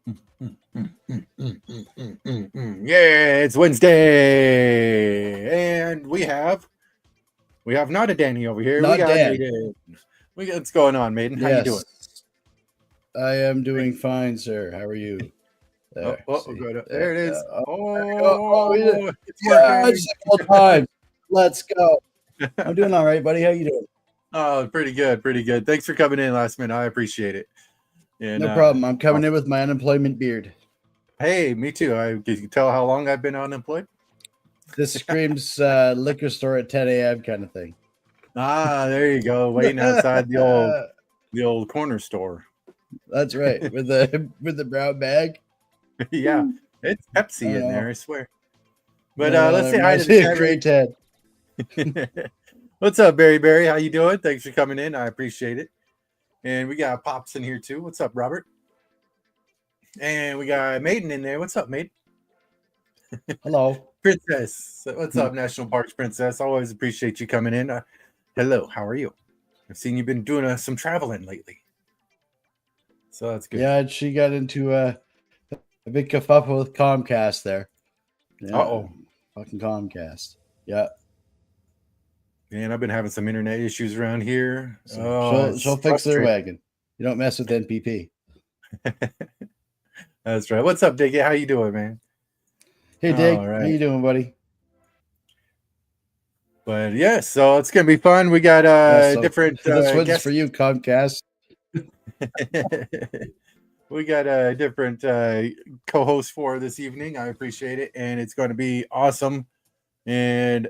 Yeah, it's Wednesday, and we have not a Danny over here. We Not got Dan. Maiden. What's going on, Maiden? How you doing? Yes, I am doing fine, sir. How are you? There, see, Good. there, There it is. oh, there we go. Oh, we did. Oh, it's Yeah, working. just a couple times. Let's go. I'm doing all right, buddy. How you doing? Oh, pretty good, pretty good. Thanks for coming in last minute. I appreciate it. And No problem. I'm coming in with my unemployment beard. hey, me too. You can tell how long I've been unemployed. This screams liquor store at 10 a.m. kind of thing. Ah, there you go. Waiting outside the old corner store. That's right. With the brown bag. Yeah, it's Pepsi in there, I swear. But No, let's say hi to the great Ted. What's up, Barry? How you doing? Thanks for coming in. I appreciate it. And we got Pops in here too. What's up, Robert? And we got Maiden in there. What's up, Maiden? Hello, Princess. What's up, National Parks Princess? Always appreciate you coming in. Hello, how are you? I've seen you've been doing some traveling lately, so that's good. Yeah, she got into a big kerfuffle with Comcast there. Yeah, fucking Comcast. Yeah. Man, I've been having some internet issues around here. So she'll fix their wagon. You don't mess with NPP. That's right. What's up, Diggy? How you doing, man? Hey, Dig. Right. How you doing, buddy? But yeah, so it's gonna be fun. We got different. This one's for you, Comcast. We got a different co-host for this evening. I appreciate it, and it's going to be awesome and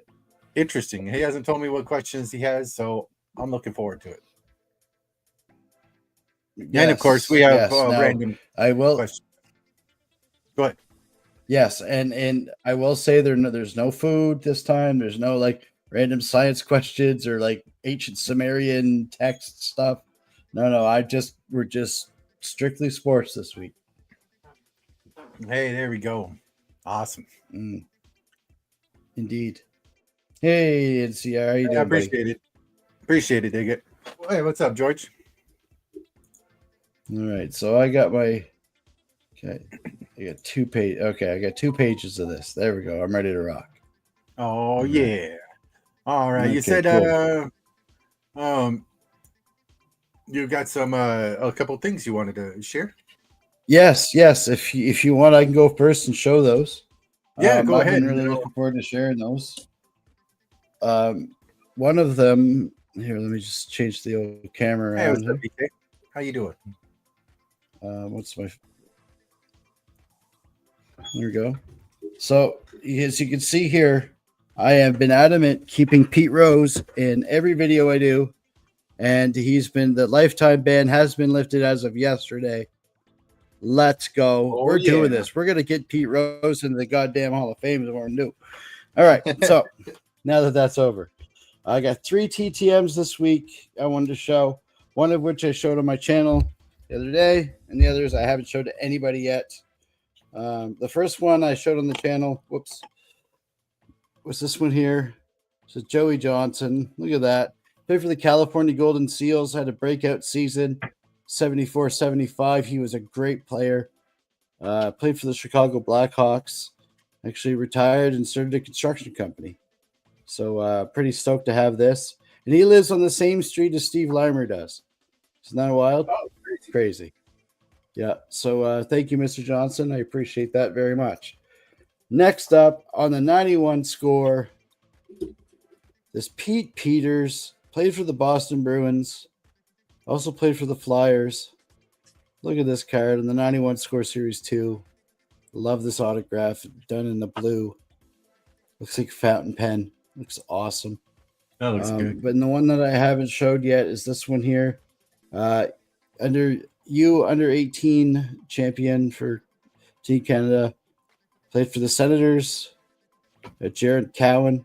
interesting. He hasn't told me what questions he has, so I'm looking forward to it. Yes, and of course, we have random. I will. Questions. Go ahead. Yes, and I will say there's no food this time. There's no like random science questions or like ancient Sumerian text stuff. No, we're just strictly sports this week. Hey, there we go. Awesome. Indeed. Hey, NCR, how you doing? I appreciate it. Appreciate it, dig it. Hey, what's up, George? All right, so I got my. Okay, I got 2 pages. Okay, I got 2 pages of this. There we go. I'm ready to rock. Oh yeah. All right. Okay, you said you got some a couple things you wanted to share. Yes. If you want, I can go first and show those. Yeah, go ahead. I've been really looking forward to sharing those. One of them here. Let me just change the old camera around. Hey, what's up, BK? How you doing? What's my? There we go. So as you can see here, I have been adamant keeping Pete Rose in every video I do. And the lifetime ban has been lifted as of yesterday. Let's go. We're doing this. We're going to get Pete Rose into the goddamn Hall of Fame is what we're going to do. All right. So now that that's over, I got 3 TTMs this week I wanted to show. One of which I showed on my channel the other day, and the others I haven't showed to anybody yet. The first one I showed on the channel, was this one here. So Joey Johnson. Look at that. Played for the California Golden Seals, had a breakout season, 74-75. He was a great player. Played for the Chicago Blackhawks. Actually retired and started a construction company. So pretty stoked to have this. And he lives on the same street as Steve Limer does. Isn't that wild? Oh, crazy. Yeah. So thank you, Mr. Johnson. I appreciate that very much. Next up on the 91 score, this Pete Peters. Played for the Boston Bruins. Also played for the Flyers. Look at this card in the 91 score series 2. Love this autograph done in the blue. Looks like a fountain pen. Looks awesome. That looks good. But the one that I haven't showed yet is this one here. Under 18 champion for Team Canada. Played for the Senators. Jared Cowan.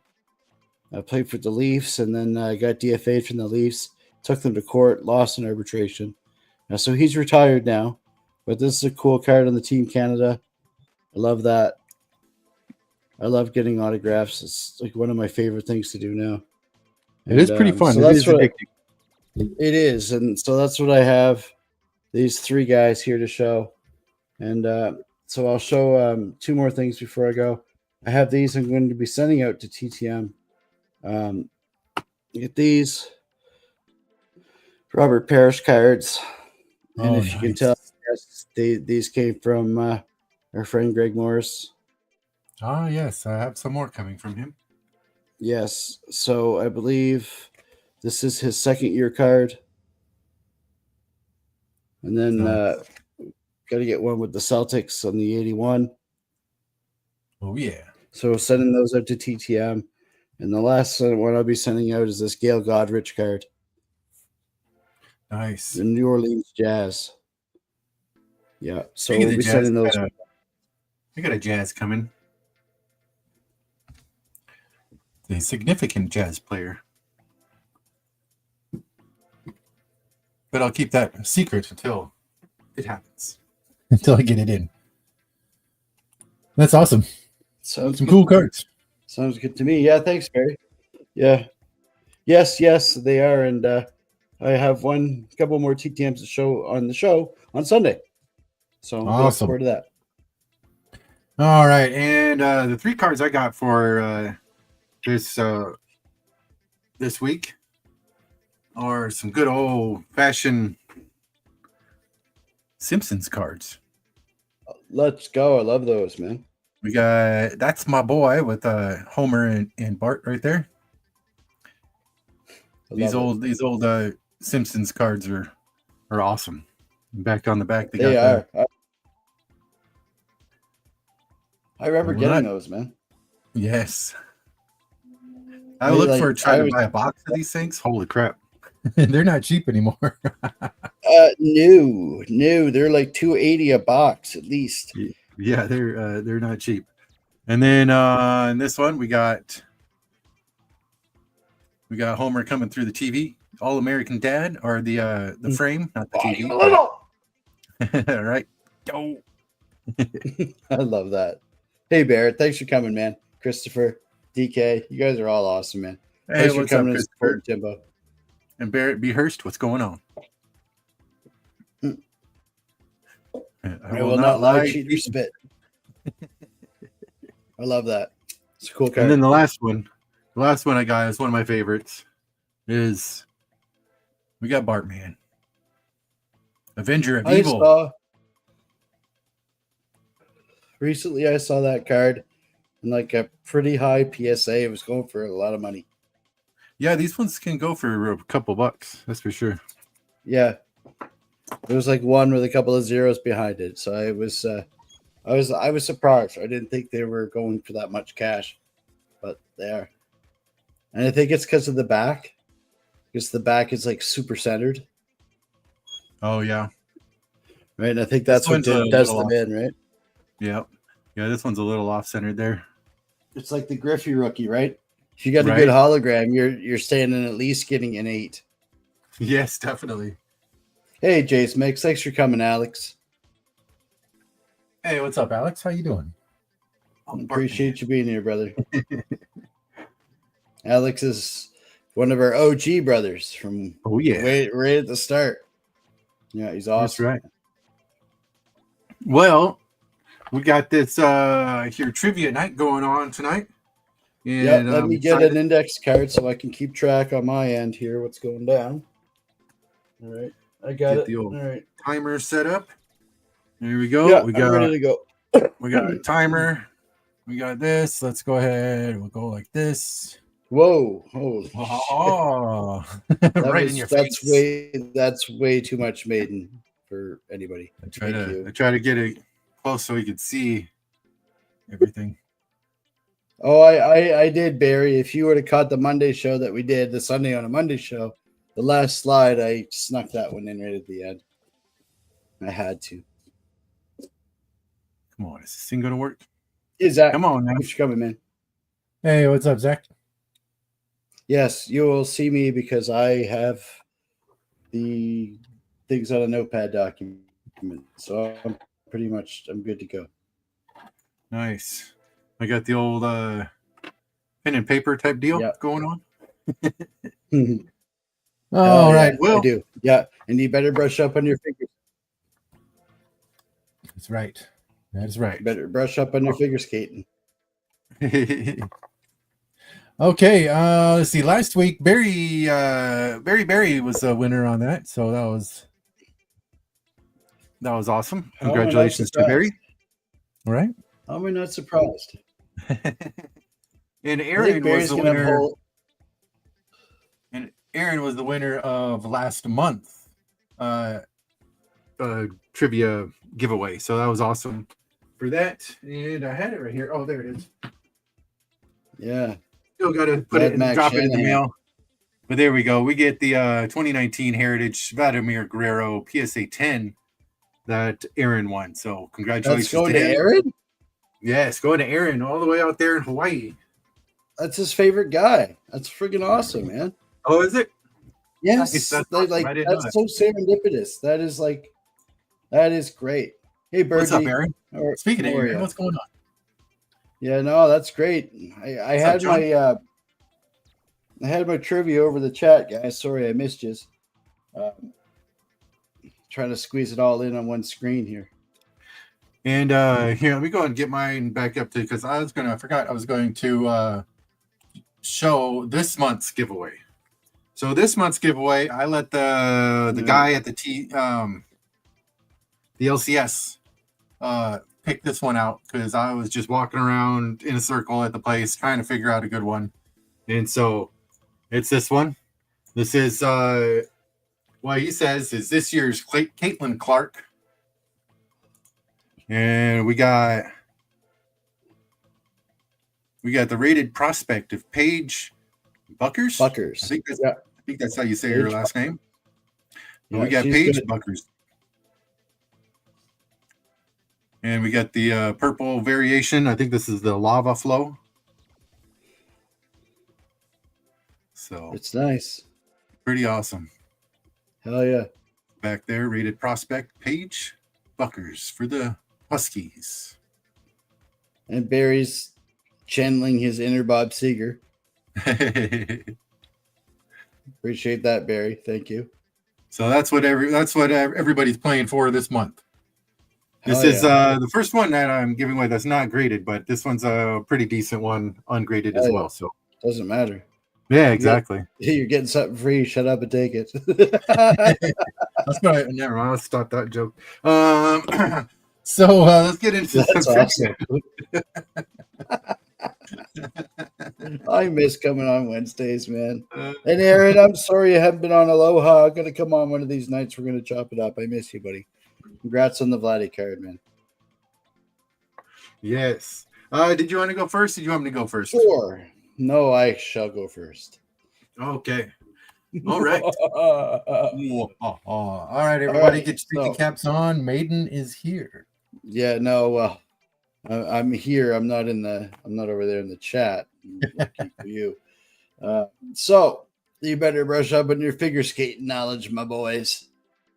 Played for the Leafs and then got DFA'd from the Leafs. Took them to court, lost in arbitration. So he's retired now. But this is a cool card on the Team Canada. I love that. I love getting autographs. It's like one of my favorite things to do now. It is pretty fun. So it is addicting. It is. And so that's what I have. These 3 guys here to show. And so I'll show two more things before I go. I have these I'm going to be sending out to TTM. Get these Robert Parrish cards. And Oh, if you can tell, nice. yes, these came from our friend Greg Morris. Ah, yes, I have some more coming from him. Yes. So I believe this is his second year card. And then Nice. got to get one with the Celtics on the 81. Oh, yeah. So sending those out to TTM. And the last one I'll be sending out is this Gail Godrich card, Nice. the New Orleans Jazz. Yeah. So Speaking we'll of be Jazz, sending those. I got a Jazz coming. A significant Jazz player. But I'll keep that secret until it happens. Until I get it in. That's awesome. Sounds Some good. cool cards. Sounds good to me. Yeah, thanks, Barry. Yeah. Yes, they are. And I have couple more TTMs to show on the show on Sunday. So we look forward to that. All right. And the 3 cards I got for this week are some good old fashioned Simpsons cards. Let's go. I love those, man. We got That's My Boy with Homer and Bart right there. These old Simpsons cards are awesome. Back on the back, they are. I remember getting those, man. Yes. I looked for trying to buy a box of these things. Holy crap. They're not cheap anymore. No. They're like $2.80 a box at least. Yeah, they're not cheap. And then in this one we got Homer coming through the TV. All American Dad, or the frame, not the TV. All right. Go. I love that. Hey, Barrett, thanks for coming, man. Christopher, DK, you guys are all awesome, man. Hey, thanks for what's up, coming and Christopher? supporting Timbo. And Barrett B. Hurst, what's going on? I will not lie, cheat, or spit. I love that. It's a cool card. And then the last one I got is one of my favorites. Is we got Bartman, Avenger of Evil. Recently, I saw that card in like a pretty high PSA. It was going for a lot of money. Yeah, these ones can go for a couple bucks. That's for sure. Yeah, there was like one with a couple of zeros behind it. So I was surprised. I didn't think they were going for that much cash, but they are. And I think it's because of the back, because the back is like super centered. Oh yeah, right. And I think that's what does them in, right? Yeah, this one's a little off-centered there. It's like the Griffey rookie, right? If you got a good hologram, you're standing at least getting an 8. Yes, definitely. Hey, Jace Mix, thanks for coming, Alex. Hey, what's up, Alex? How you doing? Appreciate you being here, brother. Alex is one of our OG brothers from right at the start. Yeah, he's awesome. That's right. Well, we got this here trivia night going on tonight. And, let me get an index card so I can keep track on my end here what's going down. All right, I got it. The old all right, timer set up. There we go. Yeah, I'm ready to go. We got a timer. We got this. Let's go ahead. We'll go like this. Whoa! Holy shit. Right in your face. That's way too much maiden for anybody. I try to get it close so we could see everything. Oh, I did, Barry. If you would have caught the Monday show that we did, the Sunday on a Monday show, the last slide, I snuck that one in right at the end. I had to. Come on, is this thing going to work? Hey, Zach. Come on, man. Thanks for coming, man. Hey, what's up, Zach? Yes, you will see me because I have the things on a notepad document. So I'm good to go. Nice. I got the old pen and paper type deal going on. All right. Well, I do. Yeah, and you better brush up on your fingers. That's right. That's right. Better brush up on your figure skating. Okay, let's see. Last week, Barry was a winner on that, so that was awesome. How am I not Congratulations to surprised? Barry. All right. How am I not surprised? And I think Aaron was Barry's the gonna have winner. whole. And Aaron was the winner of last month trivia giveaway. So that was awesome for that. And I had it right here. Oh, there it is. Yeah. Still got to put Mad it and Max drop it in the Shanahan. mail. But there we go. We get the 2019 Heritage Vladimir Guerrero PSA 10 that Aaron won. So congratulations That's going to to him. Aaron? Yes, going to Aaron all the way out there in Hawaii. That's his favorite guy. That's freaking awesome, man. Oh, is it? Yes. Nice. That's They, awesome. like I didn't know that's that. so serendipitous. That is great. Hey, Birdie. What's up, Aaron? Or- Speaking of how are Aaron, ya? what's going on? Yeah, no, that's great. I What's had up, John? I had my trivia over the chat, guys. Sorry I missed you. Trying to squeeze it all in on one screen here. And here, let me go and get mine back up to because I forgot I was going to show this month's giveaway. So this month's giveaway, I let the guy at the LCS pick this one out because I was just walking around in a circle at the place trying to figure out a good one. And so it's this one. This is what he says is this year's Caitlin Clark. And we got the rated prospect of Paige Buckers. Buckers. I think that's how you say her last name. Yeah, we got she's Paige good. Buckers. And we got the purple variation. I think this is the lava flow. So It's nice. pretty awesome. Hell yeah. Back there, rated prospect Paige Buckers for the Huskies. And Barry's channeling his inner Bob Seger. Appreciate that, Barry. Thank you. So that's what everybody's playing for this month. This Hell is yeah. the first one that I'm giving away that's not graded, but this one's a pretty decent one, ungraded as well. So Doesn't matter. yeah, exactly. You're getting something free. Shut up and take it. That's why never mind. Let's stop that joke. So let's get into That's some awesome. I miss coming on Wednesdays, man. And Aaron, I'm sorry you haven't been on Aloha. I'm gonna come on one of these nights. We're gonna chop it up. I miss you, buddy. Congrats on the Vladdy card, man. Yes. Did you want to go first? Or did you want me to go first? Sure. No, I shall go first. Okay. All right. All right, everybody, get your thinking caps on. Maiden is here. Yeah, no, well, I'm here. I'm not over there in the chat. Lucky for you. So you better brush up on your figure skating knowledge, my boys.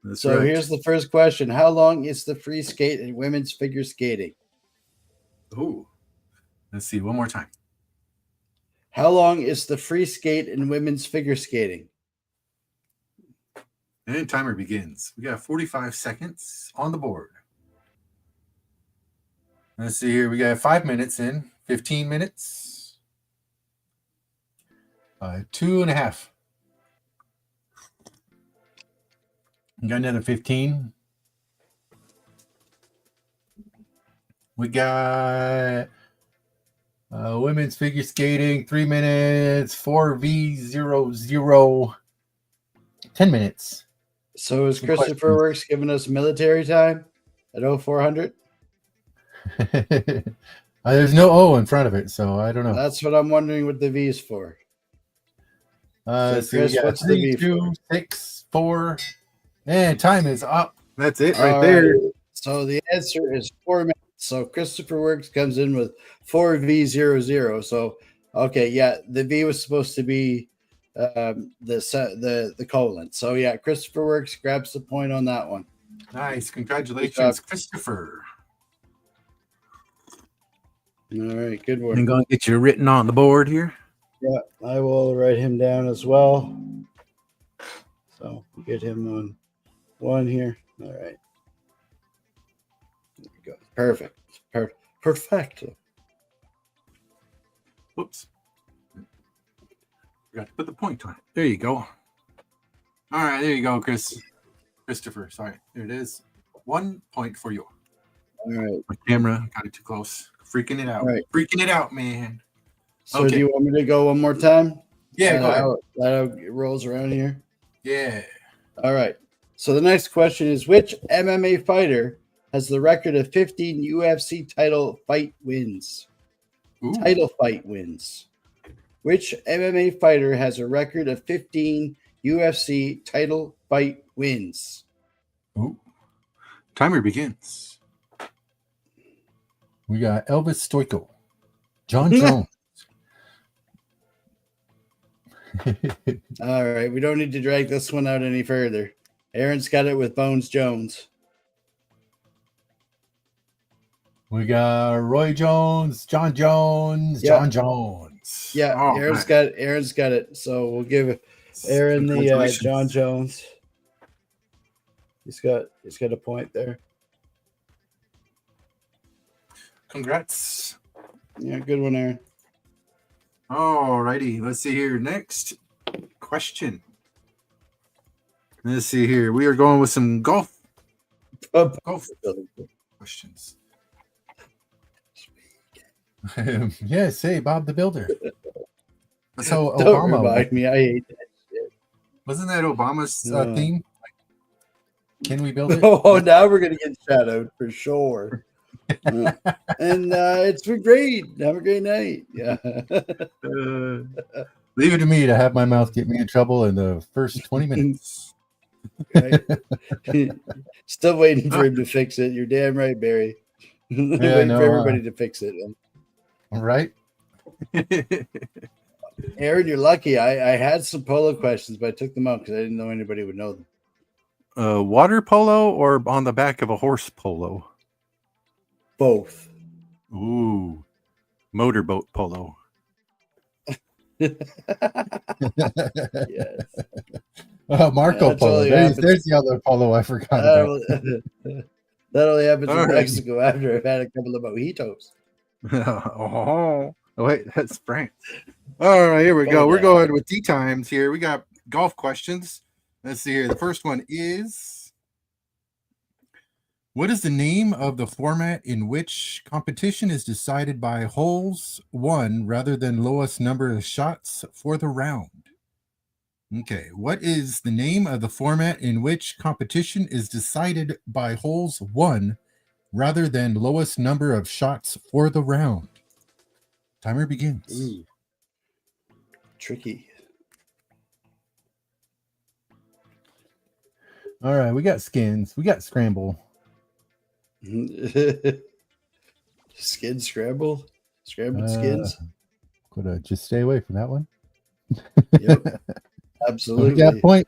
That's so right. Here's the first question: how long is the free skate in women's figure skating? Oh, let's see one more time. How long is the free skate in women's figure skating? And timer begins. We got 45 seconds on the board. Let's see here. We got 5 minutes in, 15 minutes, 2.5. We got another 15. We got women's figure skating, 3 minutes, 4v00, 10 minutes. So is Christopher Works giving us military time at 0400? There's no O in front of it, so I don't know. That's what I'm wondering what the V is for. So Chris, what's 3, the V 2, for? 6, 4, and time is up. That's it right there. So the answer is 4 minutes. So Christopher Works comes in with 4v00. So okay, yeah, the V was supposed to be the colon. So yeah, Christopher Works grabs the point on that one. Nice, congratulations, Christopher. All right, good work. I'm going to get you written on the board here. Yeah, I will write him down as well. So get him on one here. All right. Perfect. Perfect. Whoops. Forgot to put the point on it. There you go. All right, there you go, Christopher. Sorry, there it is. 1 point for you. All right. My camera got it too close. Freaking it out. All right. Freaking it out, man. So Okay. do you want me to go one more time? Yeah, go ahead. That rolls around here. Yeah. All right. So the next question is, which MMA fighter has the record of 15 UFC title fight wins? Ooh. Title fight wins. Which MMA fighter has a record of 15 UFC title fight wins? Ooh. Timer begins. We got Elvis Stoico, John Jones. All right. We don't need to drag this one out any further. Aaron's got it with Bones Jones. We got Roy Jones, John Jones, John Jones. Yeah, oh, Aaron's got it. So we'll give Aaron the John Jones. He's got a point there. Congrats. Yeah, good one, Aaron. All righty. Let's see here. Next question. Let's see here. We are going with some golf questions. Yes, hey, Bob the Builder. So Don't Obama, remind me. I hate that shit. wasn't that Obama's theme? Can we build it? Oh, now we're gonna get shadowed for sure. And it's been great. Have a great night. Yeah. Leave it to me to have my mouth get me in trouble in the first 20 minutes. Right. Still waiting for him to fix it. You're damn right, Barry. Waiting for everybody to fix it. All right. Aaron, you're lucky. I had some polo questions, but I took them out because I didn't know anybody would know them. Water polo or on the back of a horse polo? Both. Ooh. Motorboat polo. Yes. Marco Polo. There's the other polo I forgot about. That only happens in right. Mexico after I've had a couple of mojitos. Oh, wait, that's France. All right, here we go. We're going with tea times here. We got golf questions. Let's see here. The first one is, what is the name of the format in which competition is decided by holes won rather than lowest number of shots for the round? Okay, what is the name of the format in which competition is decided by holes won rather than lowest number of shots for the round? Timer begins. Ooh. Tricky. All right, we got skins. We got scramble. Skin scramble? Scrambled skins? Could just stay away from that one. Yep. Absolutely. We got point.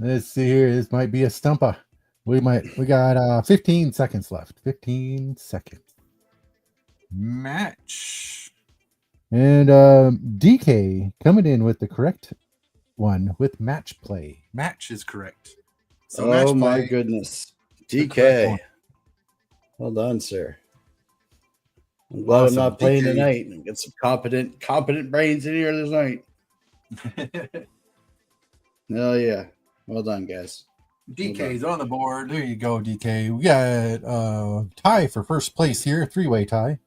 Let's see here. This might be a stumper. We got 15 seconds left. 15 seconds. Match. And DK coming in with the correct one with match play. Match is correct. So oh my goodness. DK. Hold on, sir. I'm glad I'm not playing tonight and get some competent brains in here this night. Oh yeah. Well done, guys. DK's on the board. There you go, DK. We got tie for first place here, 3-way tie.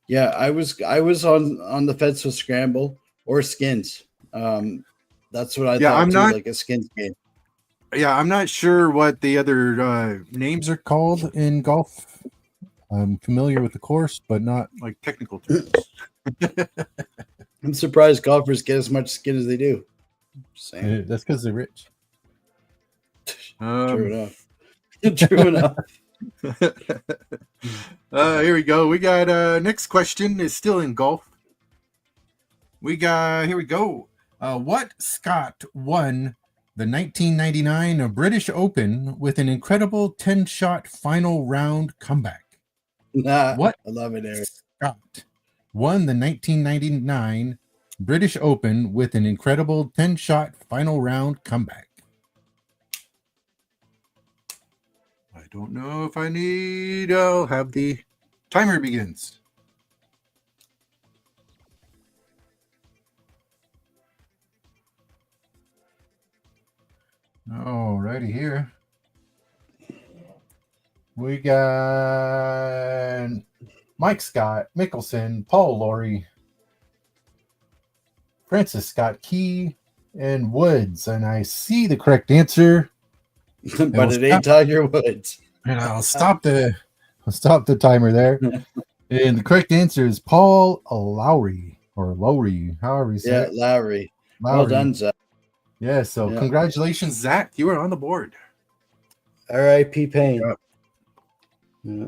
Yeah, I was on the fence with scramble or skins. That's what I thought. I'm not like a skins game. Yeah, I'm not sure what the other names are called in golf. I'm familiar with the course, but not like technical terms. I'm surprised golfers get as much skin as they do. That's because they're rich. True enough. True enough. Here we go. We got next question is still in golf. Here we go. What Scot won the 1999 British Open with an incredible 10-shot final round comeback? What? I love it, Eric. Scott won the 1999 British Open with an incredible 10-shot final round comeback. I don't know if I need. I'll have the timer begins. Alrighty here. We got Mike Scott, Mickelson, Paul Laurie, Francis Scott Key, and Woods. And I see the correct answer. But it ain't Tiger Woods. And I'll stop the timer there. And the correct answer is Paul Lowry or Lowry, however you say it. Lowry. Well done, Zach. Yeah, so congratulations, Zach. You are on the board. R.I.P. Payne. Yep. Yeah.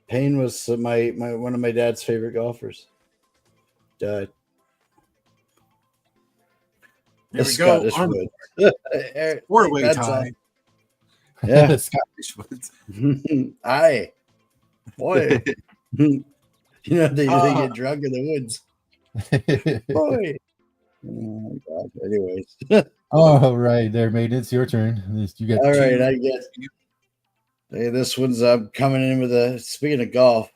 Payne was my one of my dad's favorite golfers. Died. There we go. Four-way tie. Yeah. Scottish Woods. Aye. Boy. You know, they get drunk in the woods. Boy. Oh, my God. Anyways. All right, there, mate. It's your turn. You get all right, I get. Hey, this one's coming in with a. Speaking of golf,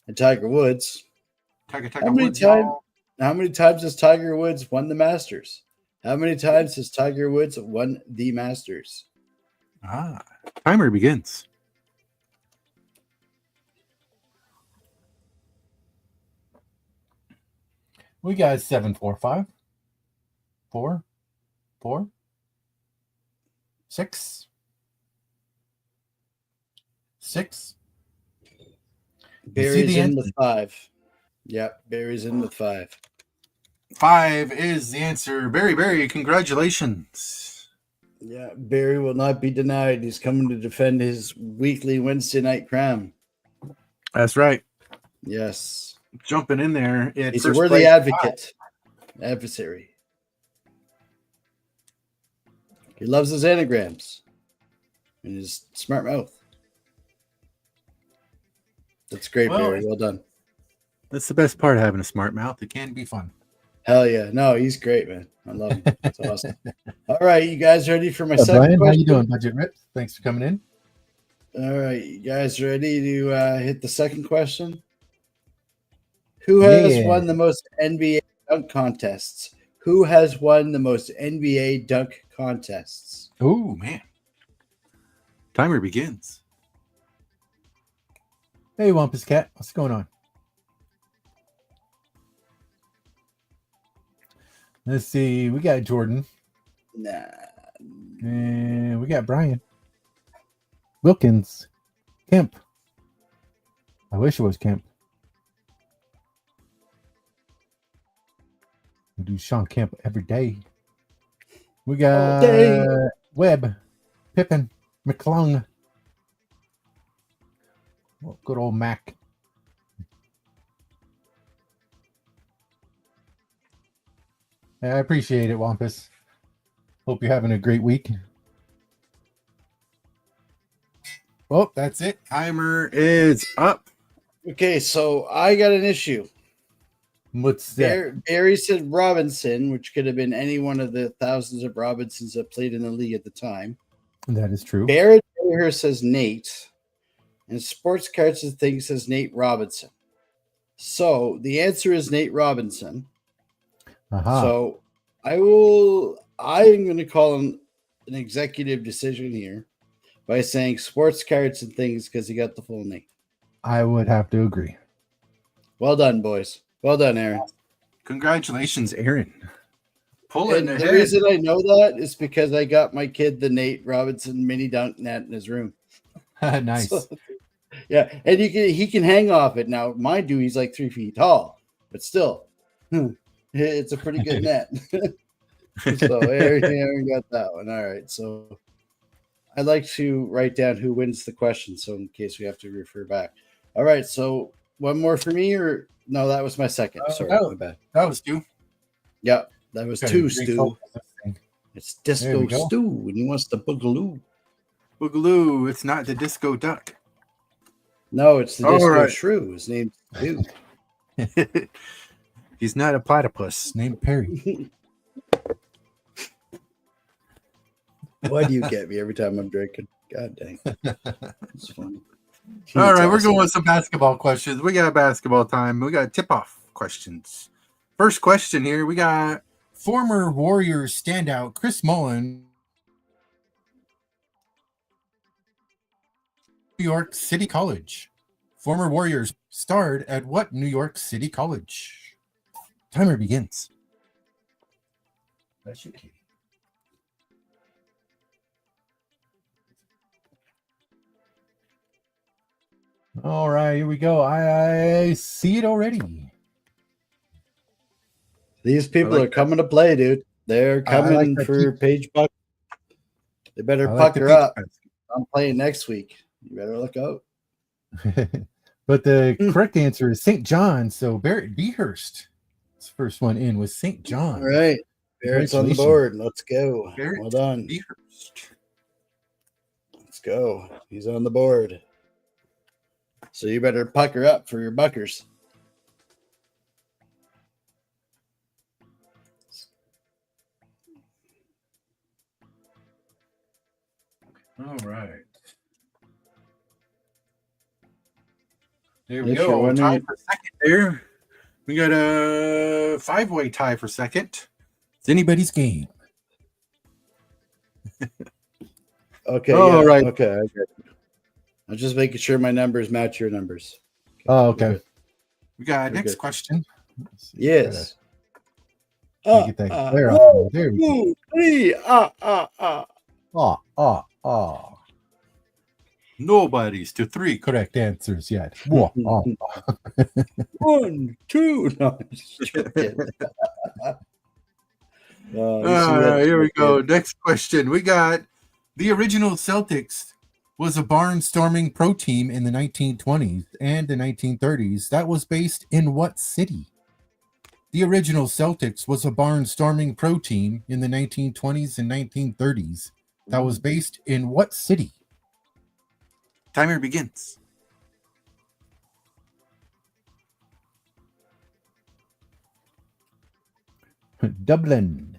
and Tiger Woods. How many times has Tiger Woods won the Masters? How many times has Tiger Woods won the Masters? Timer begins. We got 7, 4, 5, 4, 4, 6, 6. Barry's in with 5. Yep, Barry's in with 5. 5 is the answer. Barry, congratulations. Yeah, Barry will not be denied. He's coming to defend his weekly Wednesday night crown. That's right. Yes. Jumping in there. He's a worthy adversary. He loves his anagrams and his smart mouth. That's great, Barry. Well done. That's the best part of having a smart mouth. It can be fun. Hell yeah. No, he's great, man. I love him. That's awesome. All right, you guys ready for my second Brian, question? how you doing, Budget Rips? Thanks for coming in. All right, you guys ready to hit the second question? Who has won the most NBA dunk contests? Who has won the most NBA dunk contests? Oh, man. Timer begins. Hey, Wampus Cat. What's going on? Let's see. We got Jordan. Nah. And we got Brian. Wilkins. Kemp. I wish it was Kemp. We do Sean Kemp every day. We got Webb. Pippen. McClung. Oh, good old Mac. I appreciate it, Wampus. Hope you're having a great week. Well, that's it. Timer is up. Okay, so I got an issue. What's that? Barry said Robinson, which could have been any one of the thousands of Robinsons that played in the league at the time. That is true. Barrett here says Nate, and Sports Cards and Things says Nate Robinson. So the answer is Nate Robinson. So I'm going to call him an executive decision here by saying Sports Cards and Things because he got the full name. I would have to agree. Well done, boys. Well done, Aaron. Congratulations, Aaron. The reason I know that is because I got my kid the Nate Robinson mini dunk net in his room. Nice. So, yeah, and he can hang off it. Now, mind you, he's like 3 feet tall, but still, it's a pretty good net. So Aaron got that one. All right. So I'd like to write down who wins the question, so in case we have to refer back. All right. So one more for me, or no? That was my second. Sorry, my bad. That was 2. Yeah, that was 2, Stu. It's Disco Stu, and he wants the Boogaloo. Boogaloo. It's not the Disco Duck. No, it's the Disco Shrew. His name's Stu. He's not a platypus named Perry. Why do you get me every time I'm drinking? God dang. It's funny. All right, we're awesome. going with some basketball questions. We got basketball time. We got tip-off questions. First question here. We got former Warriors standout Chris Mullin, New York City College. Former Warriors starred at what New York City College? Timer begins. That's your key. All right, here we go. I see it already. These people like are coming to play, dude. They're coming that for Page Buck. They better I like the pucker up. peach I'm playing next week. You better look out. But the correct answer is St. John. So Barrett Behurst. His first one in was St. John. All right. Barrett's on the board. Let's go. Barrett Well done. Behurst. Let's go. He's on the board. So you better pucker up for your buckers. All right. There we If you're go. wondering- Tie for second there. We got a 5-way tie for second. It's anybody's game. Okay. All right. Okay. I got it. I'm just making sure my numbers match your numbers. Oh, we're okay. good. We got We're next good. question. Yes. Get that glare off there. There we go. 2, 3. Nobody's to 3 correct answers yet. Whoa, oh. 1, 2. No, I'm just joking. Here we go. Next question. We got the original Celtics was a barnstorming pro team in the 1920s and the 1930s that was based in what city? The original Celtics was a barnstorming pro team in the 1920s and 1930s that was based in what city? Timer begins. Dublin.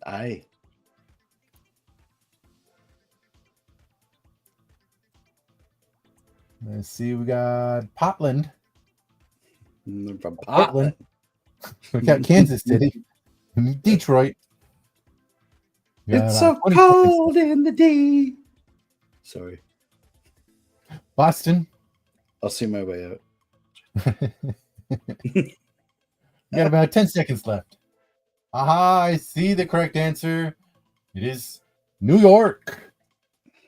Aye. Let's see. We got Portland. They're from Portland. We got Kansas City. Detroit. It's so cold in the D. Sorry. Boston. I'll see my way out. You got about 10 seconds left. Aha, I see the correct answer. It is New York.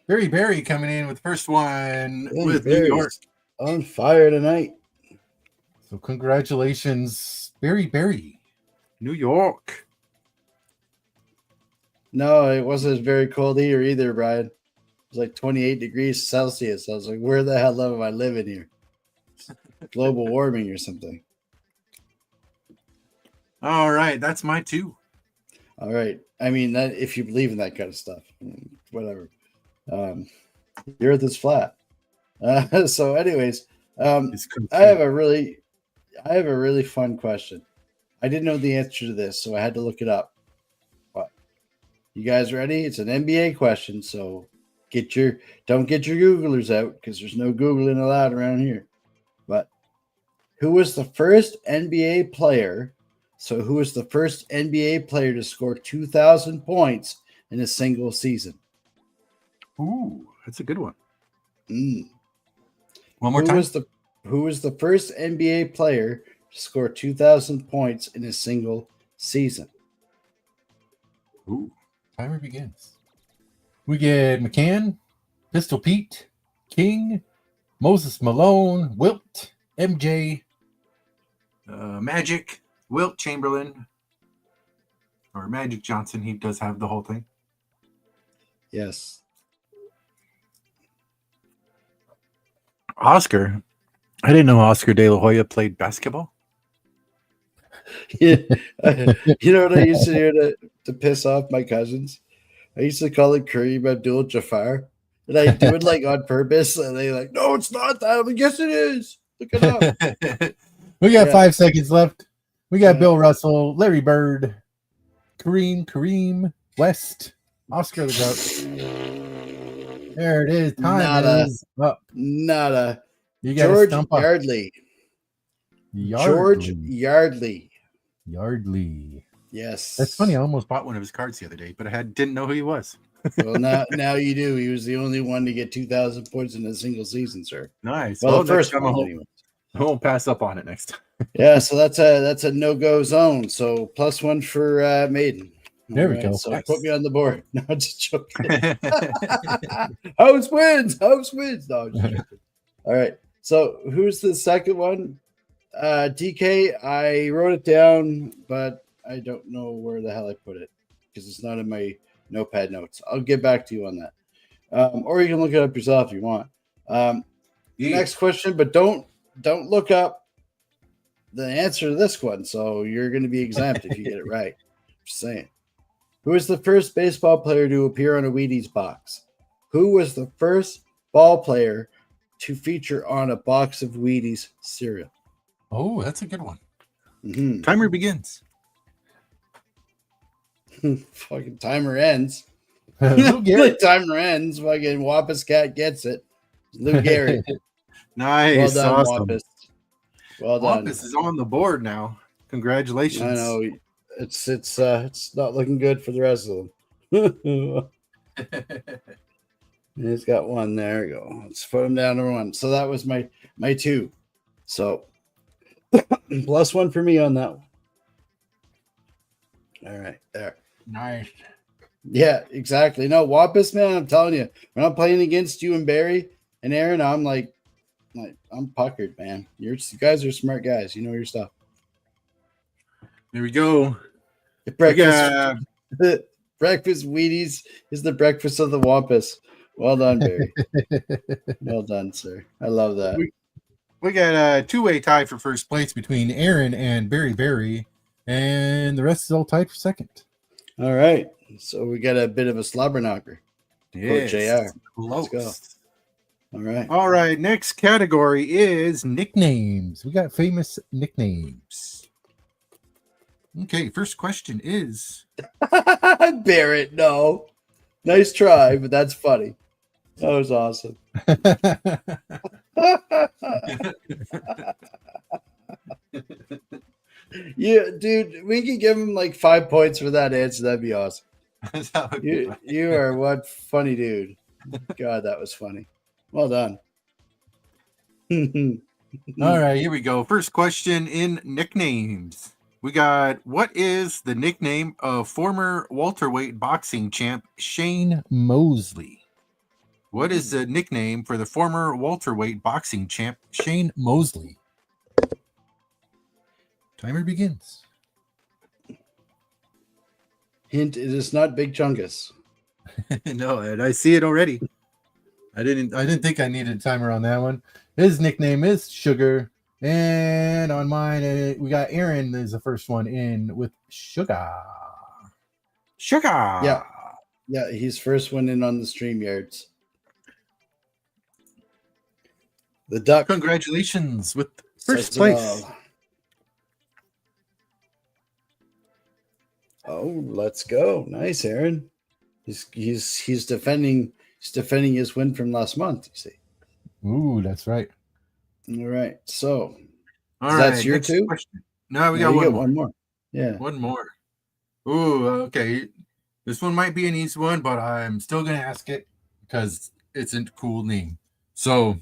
Barry coming in with the first one with New York. On fire tonight. So congratulations, Barry. New York. No, it wasn't very cold here either, Brian. It was like 28 degrees Celsius. I was like, where the hell am I living here? Global warming or something. All right, that's my 2. All right. I mean, that if you believe in that kind of stuff, whatever. The earth is flat. So anyways, I have a really fun question. I didn't know the answer to this, so I had to look it up. But you guys ready? It's an NBA question, so don't get your Googlers out because there's no Googling allowed around here. But who was the first NBA player? So who was the first NBA player to score 2,000 points in a single season? Ooh, that's a good one. One more time. Who was the first NBA player to score 2,000 points in a single season? Ooh, timer begins. We get McCann, Pistol Pete, King, Moses Malone, Wilt, MJ, Magic, Wilt Chamberlain, or Magic Johnson. He does have the whole thing. Yes. Oscar. I didn't know Oscar De La Hoya played basketball. Yeah. You know what I used to do to piss off my cousins? I used to call it Kareem Abdul-Jabbar. And I do it like on purpose. And they like, no, it's not that. I'm like, yes, it is. Look it up. We got 5 seconds left. We got Bill Russell, Larry Bird, Kareem West, Oscar the Grouch. There it is. Time is up. Nada. You got George to stump up. Yardley. George Yardley. Yardley. Yes. That's funny. I almost bought one of his cards the other day, but I didn't know who he was. Well, now you do. He was the only one to get 2,000 points in a single season, sir. Nice. Well, the first one, anyway. I won't pass up on it next time. Yeah, so that's a no-go zone. So +1 for Maiden. There we go. So nice. put me on the board. No, I'm just joking. House wins. No, I'm just joking. All right. So who's the second one? DK. I wrote it down, but I don't know where the hell I put it because it's not in my notepad notes. I'll get back to you on that. Or you can look it up yourself if you want. Next question, but don't look up the answer to this one. So you're going to be exempt if you get it right. Just saying. Who was the first baseball player to appear on a Wheaties box? Who was the first ball player to feature on a box of Wheaties cereal? Oh, that's a good one. Mm-hmm. Timer begins. Fucking timer ends. Lou Gehrig. Timer ends. Fucking Wampus Cat gets it. Lou Gehrig. Nice. Well done, awesome. Wampus. Well done. Wampus is on the board now. Congratulations. I know. It's not looking good for the rest of them. He's got one. There we go. Let's put him down to 1. So that was my 2. So +1 for me on that one. All right, there. Nice. Yeah, exactly. No, Wampus, man, I'm telling you, when I'm playing against you and Barry and Aaron, I'm like I'm puckered, man. You guys are smart guys. You know your stuff. There we go. Breakfast Wheaties is the breakfast of the Wampus. Well done, Barry. Well done, sir. I love that. We got a 2-way tie for first place between Aaron and Barry, and the rest is all tied for second. All right. So we got a bit of a slobber knocker. Yes. JR. Let's go. All right. All right. Next category is nicknames. We got famous nicknames. Okay. First question is Barrett. No. Nice try, but that's funny. That was awesome. Yeah, dude, we could give him like 5 points for that answer. That'd be awesome. You are one funny dude. God, that was funny. Well done. All right, here we go. First question in nicknames. We got, what is the nickname of former welterweight boxing champ Shane Mosley? What is the nickname for the former welterweight boxing champ Shane Mosley? Timer begins. Hint: it is not Big Chungus. No, and I see it already. I didn't think I needed a timer on that one. His nickname is Sugar, and on mine we got Aaron is the first one in with Sugar. Yeah, he's first one in on the StreamYards. The Duck. Congratulations with first place. Oh, let's go! Nice, Aaron. He's defending his win from last month. You see. Ooh, that's right. All right, so that's your 2. Question. No, we got one more. Yeah, one more. Ooh, okay. This one might be an easy one, but I'm still gonna ask it because it's a cool name. So,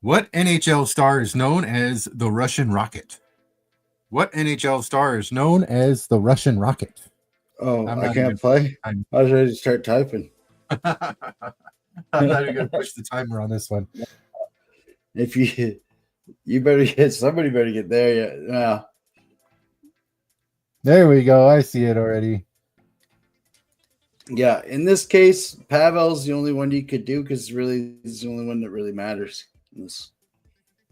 what NHL star is known as the Russian Rocket? What NHL star is known as the Russian Rocket? Oh, I can't play. I was ready to start typing. I'm not even gonna push the timer on this one. If you better get somebody better get there. Yeah. There we go. I see it already. Yeah. In this case, Pavel's the only one you could do because really it's the only one that really matters.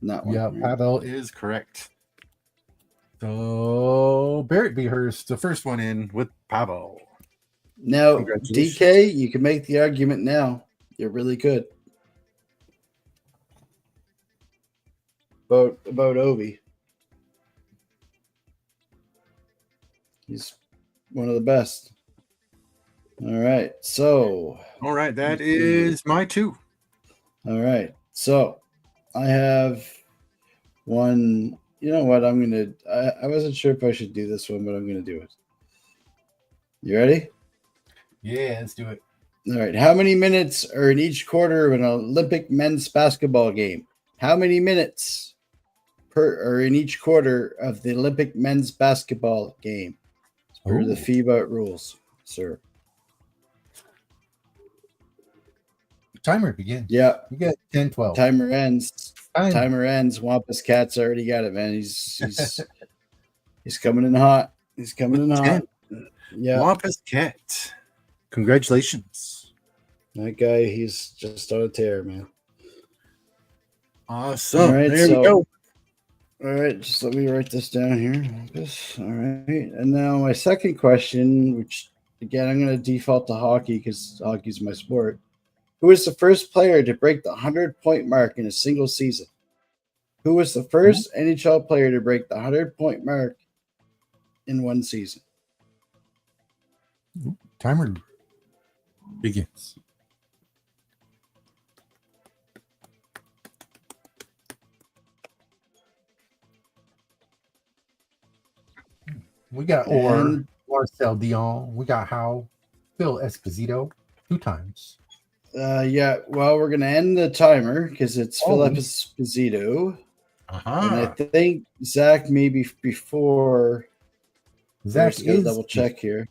Not one. Yeah, Pavel is correct. So Barrett Behurst, the first one in with Pavel. Now, DK, you can make the argument now. You're really good. About Ovi. He's one of the best. All right. So, All right, that is my 2. all right. So, I have one. You know what? I wasn't sure if I should do this one, but I'm going to do it. You ready? Yeah, let's do it. All right. How many minutes are in each quarter of an Olympic men's basketball game? How many minutes are in each quarter of the Olympic men's basketball game? Per the FIBA rules, sir. Timer begins. Yeah. You got 10, 12. Timer ends. Timer ends. Wampus Cat's already got it, man. He's coming in hot. He's coming in hot. Yeah. Wampus Cat. Congratulations. That guy, he's just on a tear, man. Awesome. All right, there we go. All right, just let me write this down here. All right. And now my second question, which again I'm going to default to hockey because hockey's my sport. Who was the first player to break the 100-point mark in a single season? Who was the first NHL player to break the 100-point mark in one season? Timer begins. We got Marcel Dion. We got Phil Esposito 2 times. Yeah, well, we're going to end the timer because it's Phil Esposito. And I think Zach maybe before. Zach is double check here.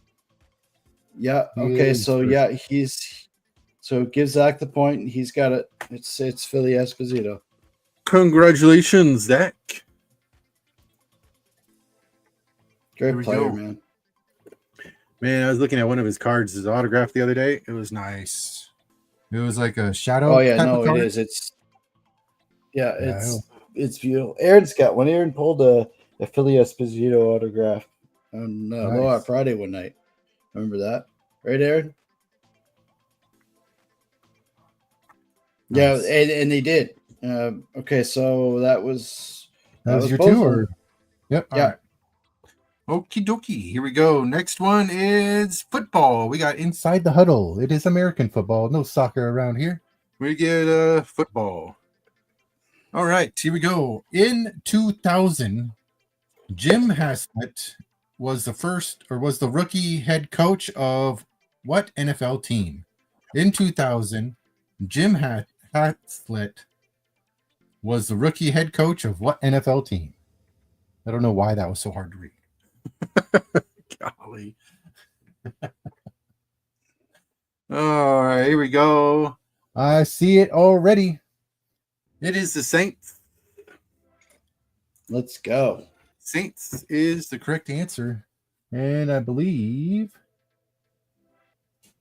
Yeah. Okay. So so give Zach the point. He's got it. It's Philly Esposito. Congratulations, Zach. Great player, man. Man, I was looking at one of his cards, his autograph the other day. It was nice. It was like a shadow. Oh yeah, no, it is. It's beautiful. Aaron's got one. Aaron pulled a Philly Esposito autograph on Friday one night. Remember that, right, Aaron? Nice. Yeah, and they did. Okay, so that was your 2, or yep. Yeah. Right. Okie dokie. Here we go. Next one is football. We got Inside the Huddle. It is American football. No soccer around here. We get football. All right. Here we go. In 2000, Jim Haslett was the rookie head coach of what NFL team? In 2000, Jim Haslett was the rookie head coach of what NFL team? I don't know why that was so hard to read. Golly. All right, here we go. I see it already. It is the Saints. Let's go. Saints is the correct answer. And I believe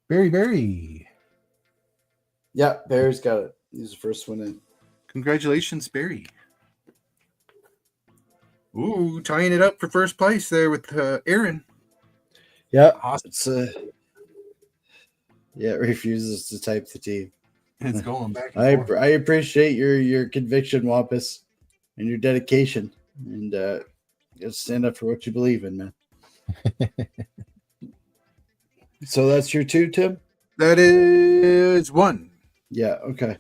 Barry. Yeah, Barry's got it. He's the first one in. Congratulations, Barry. Ooh, tying it up for first place there with Aaron. Yeah, awesome. It refuses to type the team. It's going back and forth. I appreciate your conviction, Wampus, and your dedication. And just stand up for what you believe in, man. So that's your 2, Tim? That is 1. Yeah, okay.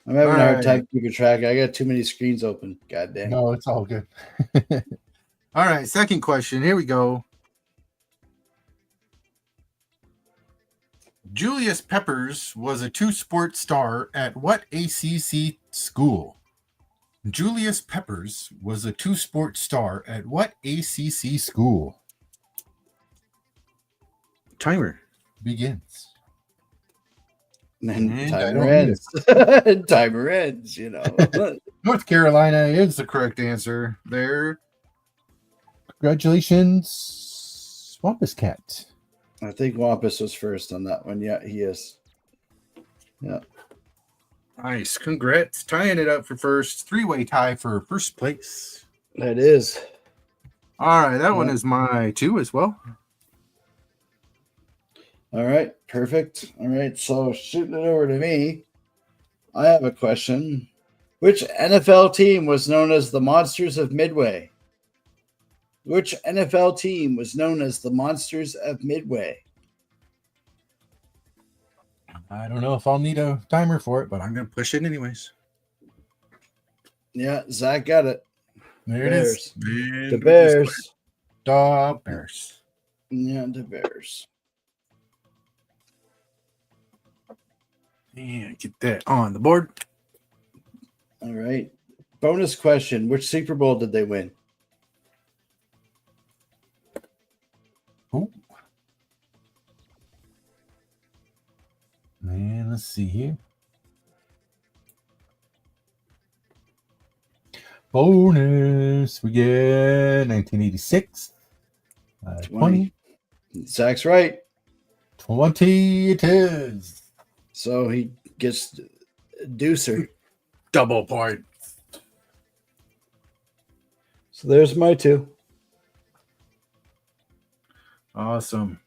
I'm having a hard time keeping track. I got too many screens open. God damn. No, it's all good. All right, second question. Here we go. Julius Peppers was a 2-sport star at what ACC school? Julius Peppers was a 2-sport star at what ACC school? Timer begins. And timer ends. Timer ends, you know. North Carolina is the correct answer there. Congratulations, Wampus Cat. I think Wampus was first on that one. Yeah, he is. Yeah. Nice. Congrats. Tying it up for first. 3-way tie for first place. That is. All right. That one is my 2 as well. All right. Perfect. All right. So shooting it over to me, I have a question. Which NFL team was known as the Monsters of Midway? Which NFL team was known as the Monsters of Midway? I don't know if I'll need a timer for it, but I'm going to push it anyways. Yeah, Zach got it. There Bears. it is. The Bears. The Bears. Yeah, the Bears. And get that on the board. All right. Bonus question. Which Super Bowl did they win? Ooh. Man, let's see here. Bonus. We get 1986. 20. Zach's right. 20 it is. So he gets deucer. Double point. So there's my two. Awesome.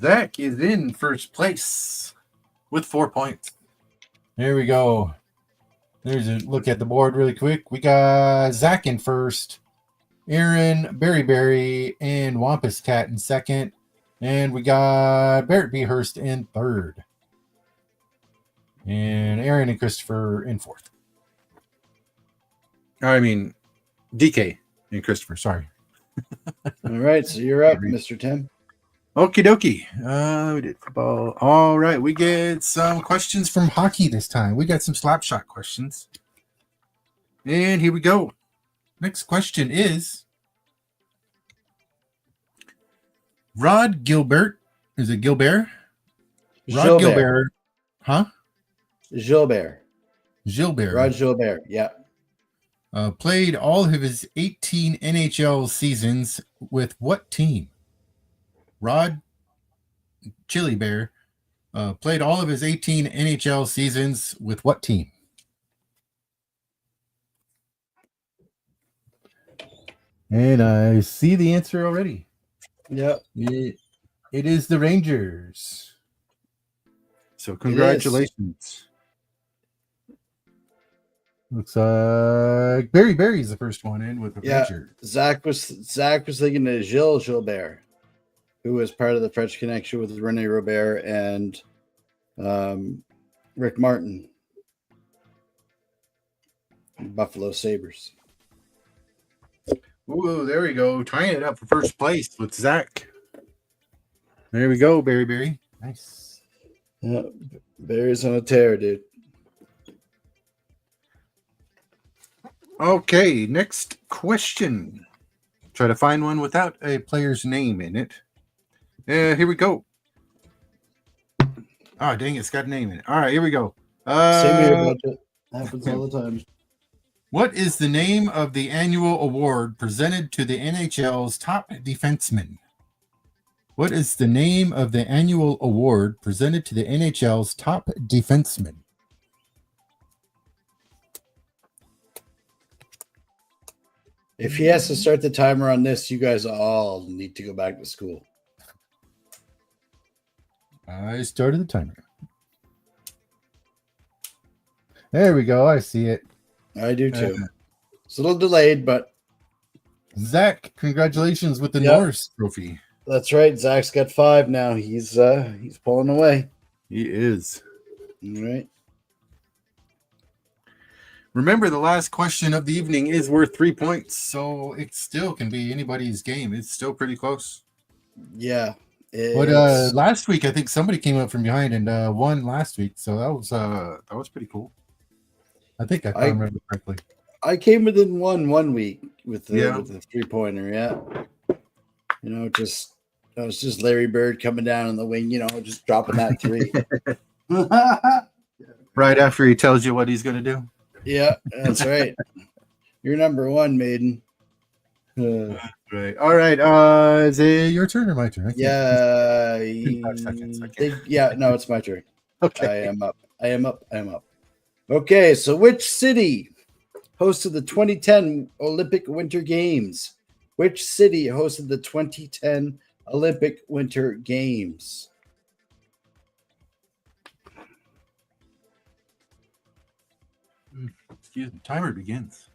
Zach is in first place with 4 points. There we go. There's a look at the board really quick. We got Zach in first, Aaron, Berry, and Wampus Cat in second. And we got Barrett B. Hurst in third. And Aaron and Christopher in fourth. I mean, DK and Christopher, sorry. All right, so you're up, Mr. Tim. Okie dokie. We did football. All right, we get some questions from hockey this time. We got some slap shot questions. And here we go. Next question is Rod Gilbert. Is it Gilbert? Rod Gilbert. Huh? Gilbert. Rod Gilbert, yeah. Played all of his 18 NHL seasons with what team? Rod Chili Bear played all of his 18 NHL seasons with what team? And I see the answer already. Yep. It is the Rangers. So congratulations. Looks like Barry's the first one in with the Rangers. Zach was thinking of Gilles Gilbert, who was part of the French Connection with Rene Robert and Rick Martin. Buffalo Sabres. Ooh, there we go. Tying it up for first place with Zach. There we go, Barry. Nice. Yeah, Barry's on a tear, dude. Okay, next question. Try to find one without a player's name in it. Here we go. Oh, dang, it's got a name in it. All right, here we go. Same here, budget. Happens all the time. What is the name of the annual award presented to the NHL's top defenseman? What is the name of the annual award presented to the NHL's top defenseman? If he has to start the timer on this, you guys all need to go back to school. I started the timer. There we go. I see it. I do too. It's a little delayed, but Zach, congratulations with the Norris Trophy. That's right. Zach's got 5 now. He's pulling away. He is. All right. Remember, the last question of the evening is worth 3 points, so it still can be anybody's game. It's still pretty close. Yeah. But last week, I think somebody came up from behind and won last week, so that was pretty cool. I think I remember correctly. I came within one week with the 3-pointer. Yeah. You know, it was just Larry Bird coming down on the wing. You know, just dropping that 3. Right after he tells you what he's going to do. Yeah, that's right. You're number 1, Maiden. Right. All right. Is it your turn or my turn? Yeah. 5 seconds. No, it's my turn. Okay. I am up. Okay, so which city hosted the 2010 Olympic Winter Games? Which city hosted the 2010 Olympic Winter Games? Excuse me. Timer begins.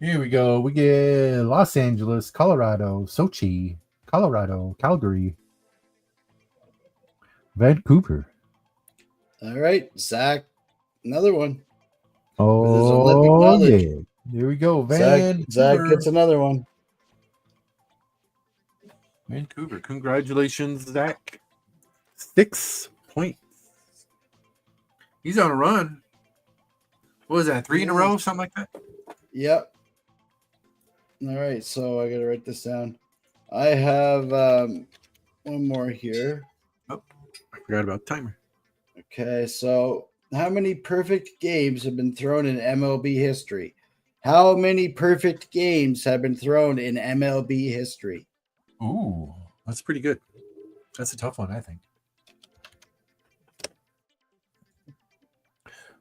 Here we go. We get Los Angeles, Colorado, Sochi, Colorado, Calgary, Vancouver. All right, Zach, another one with his Olympic Oh, knowledge. yeah. Here we go. Zach Vancouver. gets another one. Vancouver. Congratulations, Zach. 6 points. He's on a run. What was that? 3 in a row? Something like that? Yep. All right, so I got to write this down. I have one more here. Oh, I forgot about the timer. Okay, so how many perfect games have been thrown in MLB history? How many perfect games have been thrown in MLB history? Ooh, that's pretty good. That's a tough one, I think.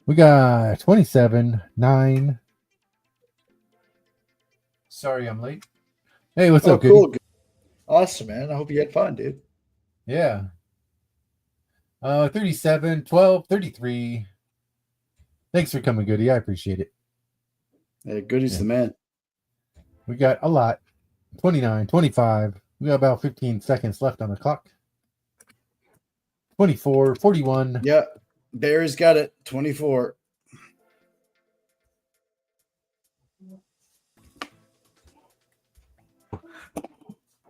We got 27, 9. Sorry, I'm late. Hey, what's up, cool. Goody? Awesome, man. I hope you had fun, dude. Yeah. 37, 12, 33. Thanks for coming, Goody. I appreciate it. Yeah, Goody's the man. We got a lot. 29, 25. We got about 15 seconds left on the clock. 24, 41. Yeah, Barry's got it. 24.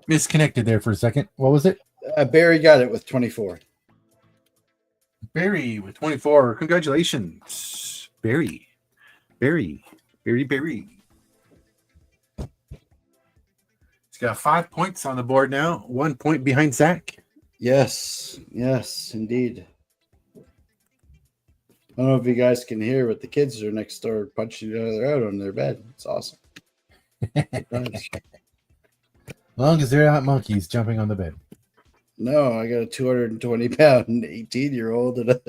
Misconnected there for a second. What was it? Barry got it with 24. Barry with 24. Congratulations, Barry. Barry. He's got 5 points on the board now. 1 point behind Zach. Yes, indeed. I don't know if you guys can hear, but the kids are next door punching each other out on their bed. It's awesome. As long as they're not monkeys jumping on the bed. No, I got a 220-pound 18-year-old and a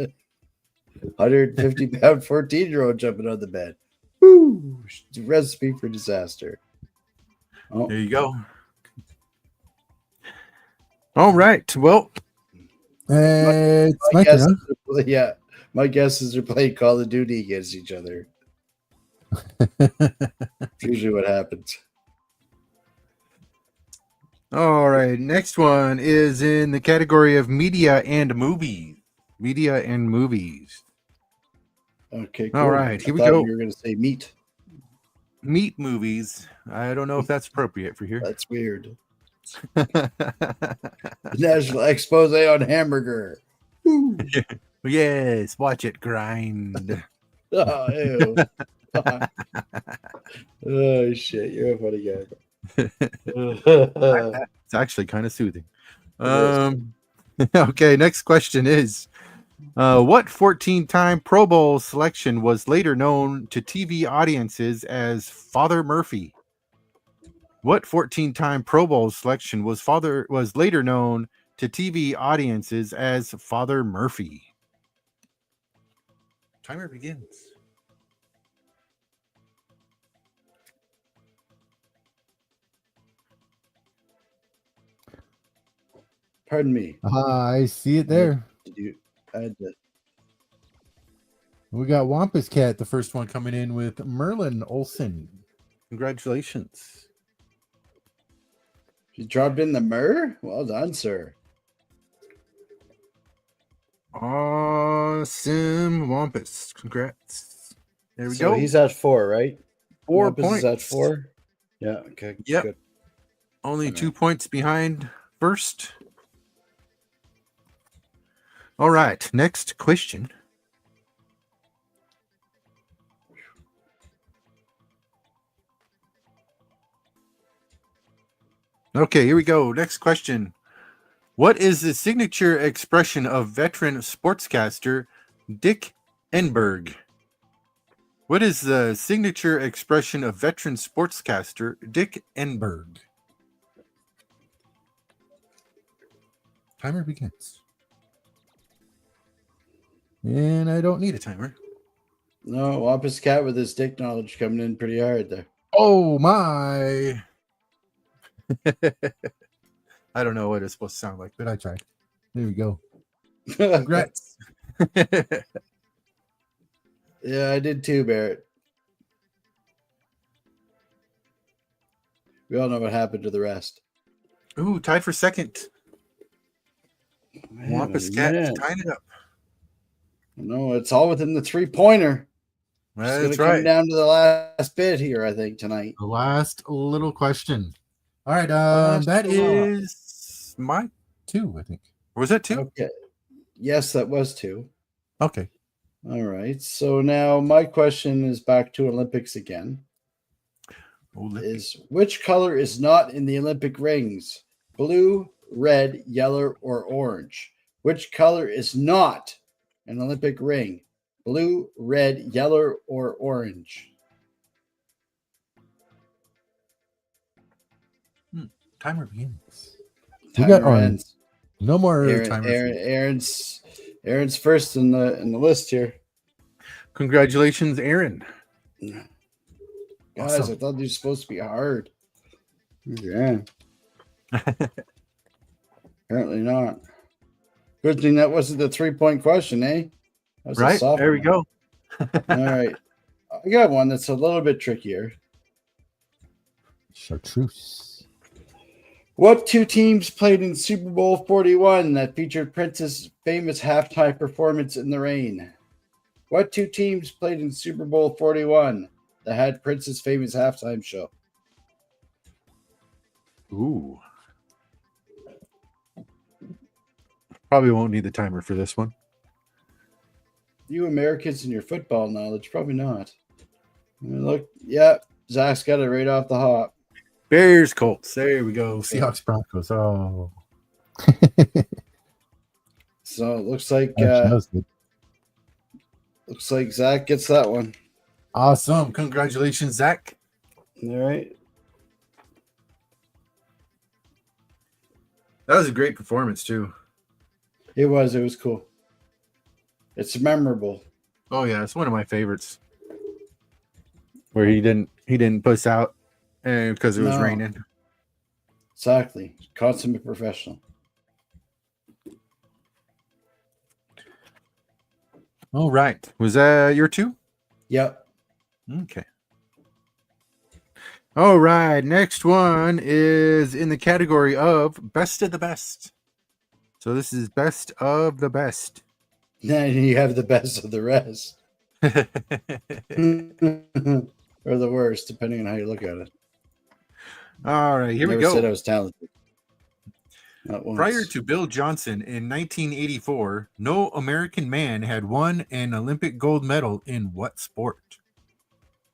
150-pound 14-year-old jumping on the bed. Woo! Recipe for disaster. Oh. There you go. All right. Well, it's my turn. Yeah, my guesses are playing Call of Duty against each other. That's usually what happens. All right. Next one is in the category of media and movies. Media and movies. Okay, cool. All right. Here we go. You were going to say meat. Meat movies. I don't know if that's appropriate for here. That's weird. National expose on hamburger. Yes, watch it grind. Oh, ew. Oh, shit. You're a funny guy. It's actually kind of soothing. Okay, next question is what 14-time Pro Bowl selection was later known to TV audiences as Father Murphy? What 14-time Pro Bowl selection was later known to TV audiences as Father Murphy? Timer begins. Pardon me. I see it there. We got Wampus Cat, the first one coming in with Merlin Olsen. Congratulations. You dropped in the myrrh? Well done, sir. Awesome, Wampus. Congrats. There we go. He's at 4, right? 4 Wampus points. Is at 4? Yeah, okay. Yep. Good. Only 2 points behind first. All right, next question. Okay, here we go. Next question. What is the signature expression of veteran sportscaster Dick Enberg? What is the signature expression of veteran sportscaster Dick Enberg? Timer begins. And I don't need a timer. No, Wampus Cat with his dick knowledge coming in pretty hard there. Oh, my. I don't know what it's supposed to sound like, but I tried. There we go. Congrats. Yeah, I did too, Barrett. We all know what happened to the rest. Ooh, tied for second. Man, Wampus Cat man. tying it up. No, it's all within the 3-pointer. It's going That's to come right. down to the last bit here, I think, tonight. The last little question. All right, that is my 2, I think. Or was that 2? Okay. Yes, that was 2. Okay. All right. So now my question is back to Olympics again. Is which color is not in the Olympic rings? Blue, red, yellow, or orange? Which color is not an Olympic ring? Blue, red, yellow, or orange? Timer begins. We got Timer orange. ends. No more Aaron's first in the list here. Congratulations, Aaron. Guys, Awesome. I thought these were supposed to be hard. Yeah. Apparently not. Good thing that wasn't the 3-point question, eh? That was a Right? soft There we one. go. All right. I got one that's a little bit trickier. Chartreuse. What 2 teams played in Super Bowl 41 that featured Prince's famous halftime performance in the rain? What 2 teams played in Super Bowl 41 that had Prince's famous halftime show? Ooh. Probably won't need the timer for this one. You Americans and your football knowledge, probably not. Look, yeah, Zach's got it right off the hop. Bears, Colts. There we go. Seahawks, Broncos. Oh. So it looks like That was good. Zach gets that one. Awesome. Congratulations, Zach. All right. That was a great performance, too. It was cool. It's memorable. Oh, yeah. It's one of my favorites. Where he didn't puss out because it was No. raining. Exactly. Consummate professional. All right. Was that your 2? Yep. Okay. All right. Next one is in the category of best of the best. So this is best of the best. Then you have the best of the rest. Or the worst, depending on how you look at it. All right. Here we Never go. said I was talented. Not once. Prior to Bill Johnson in 1984, no American man had won an Olympic gold medal in what sport?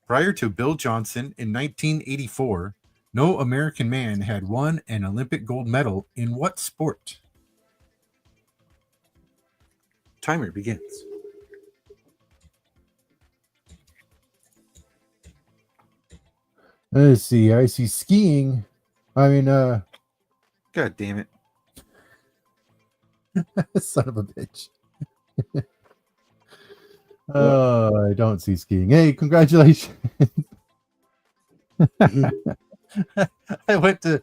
Prior to Bill Johnson in 1984, no American man had won an Olympic gold medal in what sport? Timer begins. Let's see. I see skiing. I mean, God damn it. son of a bitch. Oh, I don't see skiing. Hey, congratulations. I went to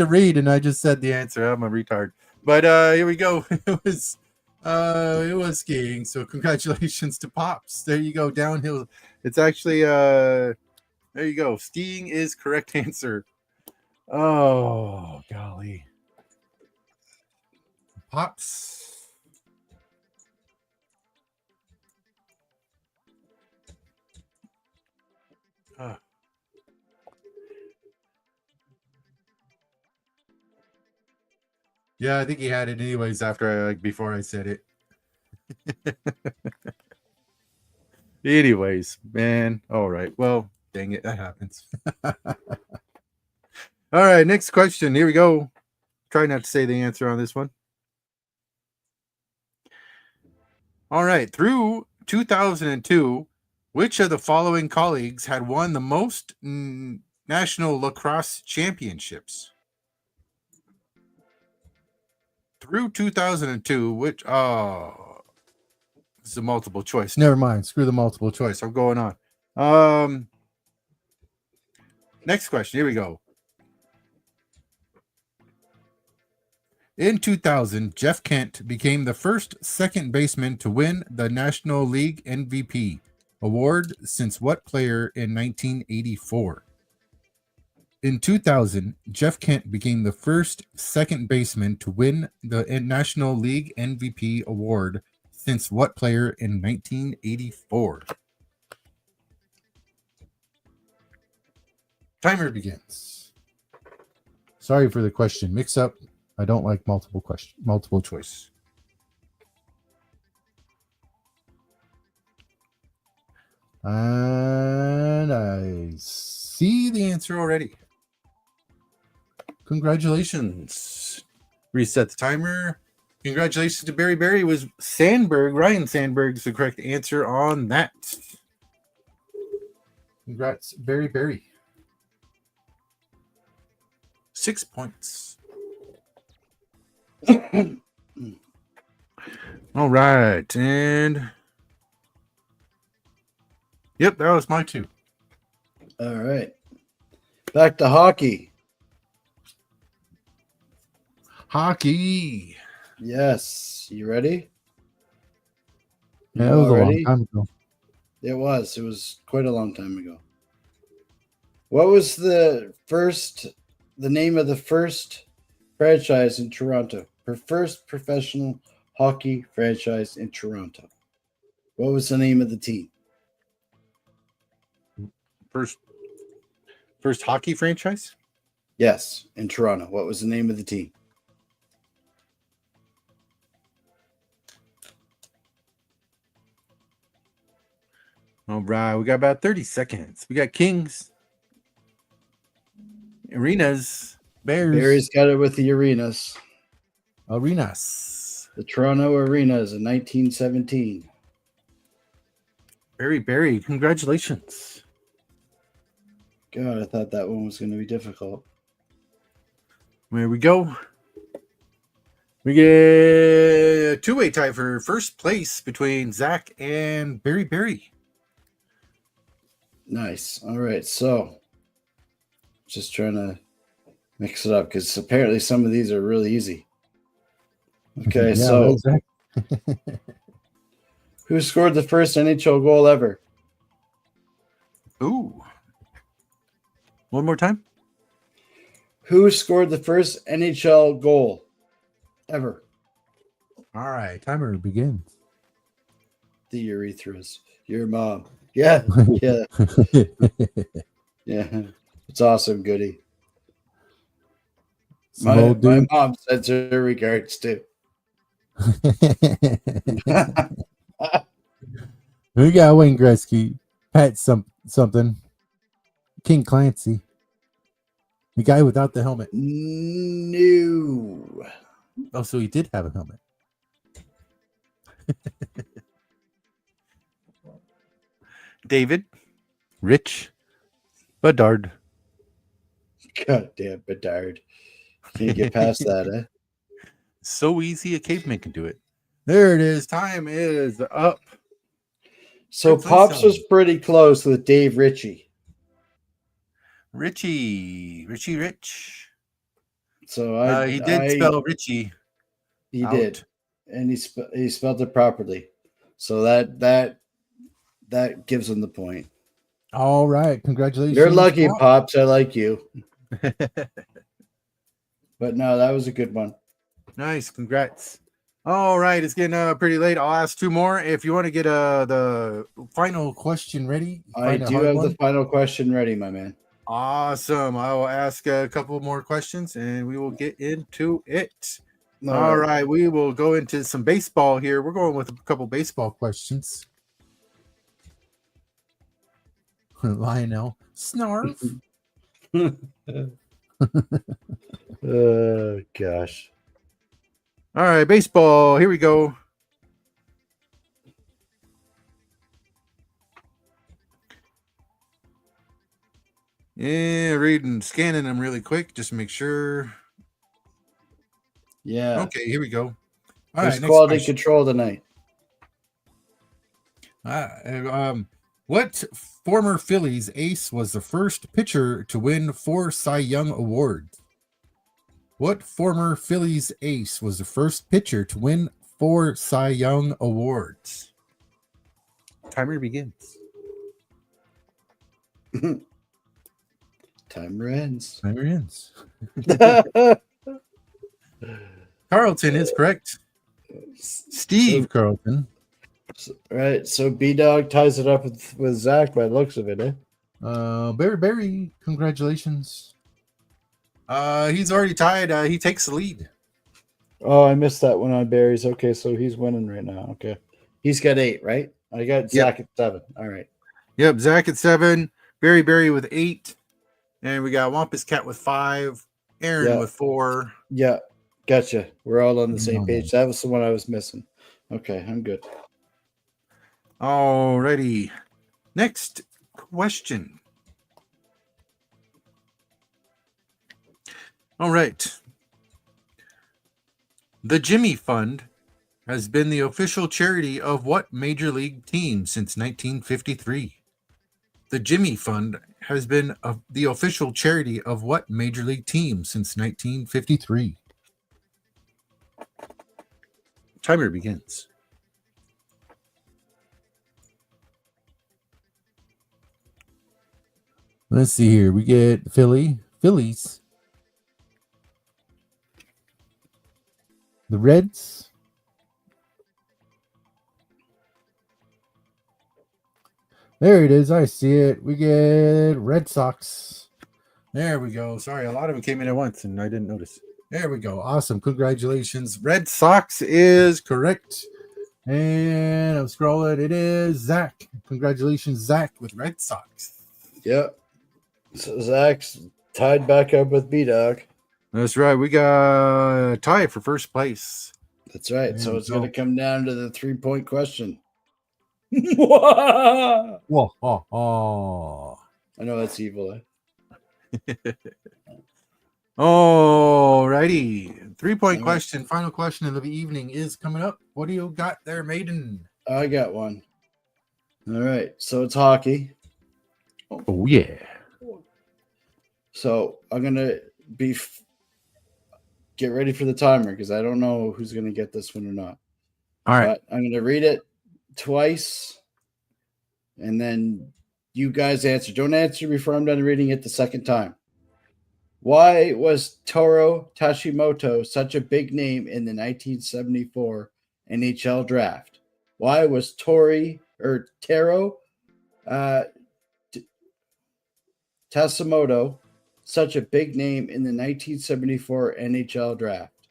read and I just said the answer. I'm a retard. But here we go. It was skiing. So congratulations to Pops. There you go. Downhill. It's actually there you go. Skiing is correct answer. Oh, golly. Pops. Yeah, I think he had it anyways before I said it. Anyways, man. All right. Well, dang it. That happens. All right. Next question. Here we go. Try not to say the answer on this one. All right. Through 2002, which of the following colleagues had won the most national lacrosse championships? Through 2002, which it's a multiple choice. Never mind. Screw the multiple choice. I'm going on. Next question. Here we go. In 2000, Jeff Kent became the first second baseman to win the National League MVP award since what player in 1984? In 2000, Jeff Kent became the first second baseman to win the National League MVP award since what player in 1984? Timer begins. Sorry for the question mix up. I don't like multiple choice. And I see the answer already. Congratulations. Reset the timer. Congratulations to Barry Barry. Was Sandberg, Ryan Sandberg, is the correct answer on that. Congrats, Barry Barry. 6 points. All right. And yep, that was my 2. All right. Back to hockey. Hockey. Yes. You ready? Yeah, it was a long time ago. It was quite a long time ago. What was the name of the first franchise in Toronto? Her first professional hockey franchise in Toronto. What was the name of the team? First hockey franchise? Yes, in Toronto. What was the name of the team? All right, we got about 30 seconds. We got Kings, Arenas, Bears. Barry's got it with the Arenas. Arenas. The Toronto Arenas in 1917. Barry, congratulations. God, I thought that one was going to be difficult. There we go. We get a 2-way tie for first place between Zach and Barry. Nice. All right, so just trying to mix it up because apparently some of these are really easy. Okay, Yeah, so exactly. who scored the first NHL goal ever? Ooh. One more time. Who scored the first NHL goal ever? All right, timer begins. The urethras. Your mom. Yeah. Yeah. Yeah. It's awesome, Goody. My mom sends her regards too. We got Wayne Gretzky, Pat something, King Clancy, the guy without the helmet. No. Oh, so he did have a helmet. David, Rich, Bedard. Goddamn Bedard. Can't get past that, eh? So easy a caveman can do it. There it is. Time is up. So Pops was pretty close with Dave Ritchie. Rich. So he did spell Richie. He did, and he spelled it properly. So that gives him the point. All right, congratulations. You're lucky, Pops. I like you. But no, that was a good one. Nice, congrats. All right, it's getting pretty late. I'll ask 2 more. If you want to get the final question ready. I do have the final question ready, my man. Awesome. I will ask a couple more questions and we will get into it. All right, we will go into some baseball here. We're going with a couple baseball questions. Lionel, snarf. Oh, gosh. All right, baseball. Here we go. Yeah, scanning them really quick just to make sure. Yeah. Okay, here we go. All right, quality control tonight. What former Phillies ace was the first pitcher to win 4 Cy Young awards? What former Phillies ace was the first pitcher to win 4 Cy Young awards? Timer begins. Timer ends. Timer ends. Carlton is correct. Steve Carlton. Right. So B-Dog ties it up with Zach by the looks of it, eh? Barry, congratulations. He's already tied. He takes the lead. Oh, I missed that one on Barry's. Okay, so he's winning right now. Okay. He's got 8, right? I got Zach at 7. All right. Yep, Zach at 7, Barry with 8, and we got Wampus Cat with 5, Aaron with 4. Yeah, gotcha. We're all on the same page. That was the one I was missing. Okay, I'm good. Alrighty. Next question. All right. The Jimmy Fund has been the official charity of what major league team since 1953? The Jimmy Fund has been the official charity of what major league team since 1953? Timer begins. Let's see here. We get Phillies, the Reds, there it is. I see it. We get Red Sox. There we go. Sorry, a lot of them came in at once and I didn't notice. There we go. Awesome. Congratulations. Red Sox is correct. And I'm scrolling. It is Zach. Congratulations, Zach, with Red Sox. Yep. So Zach's tied back up with B-Dog. That's right. We got a tie for first place. That's right. There So it's go. going to come down to the 3-point question. Whoa, oh. I know that's evil. All righty. 3-point question. Final question of the evening is coming up. What do you got there, Maiden? I got one. All right. So it's hockey. Oh, yeah. So I'm going to get ready for the timer because I don't know who's going to get this one or not. All right. But I'm going to read it twice and then you guys answer. Don't answer before I'm done reading it the second time. Why was Taro Tashimoto such a big name in the 1974 NHL draft? Why was Taro Tashimoto such a big name in the 1974 NHL draft?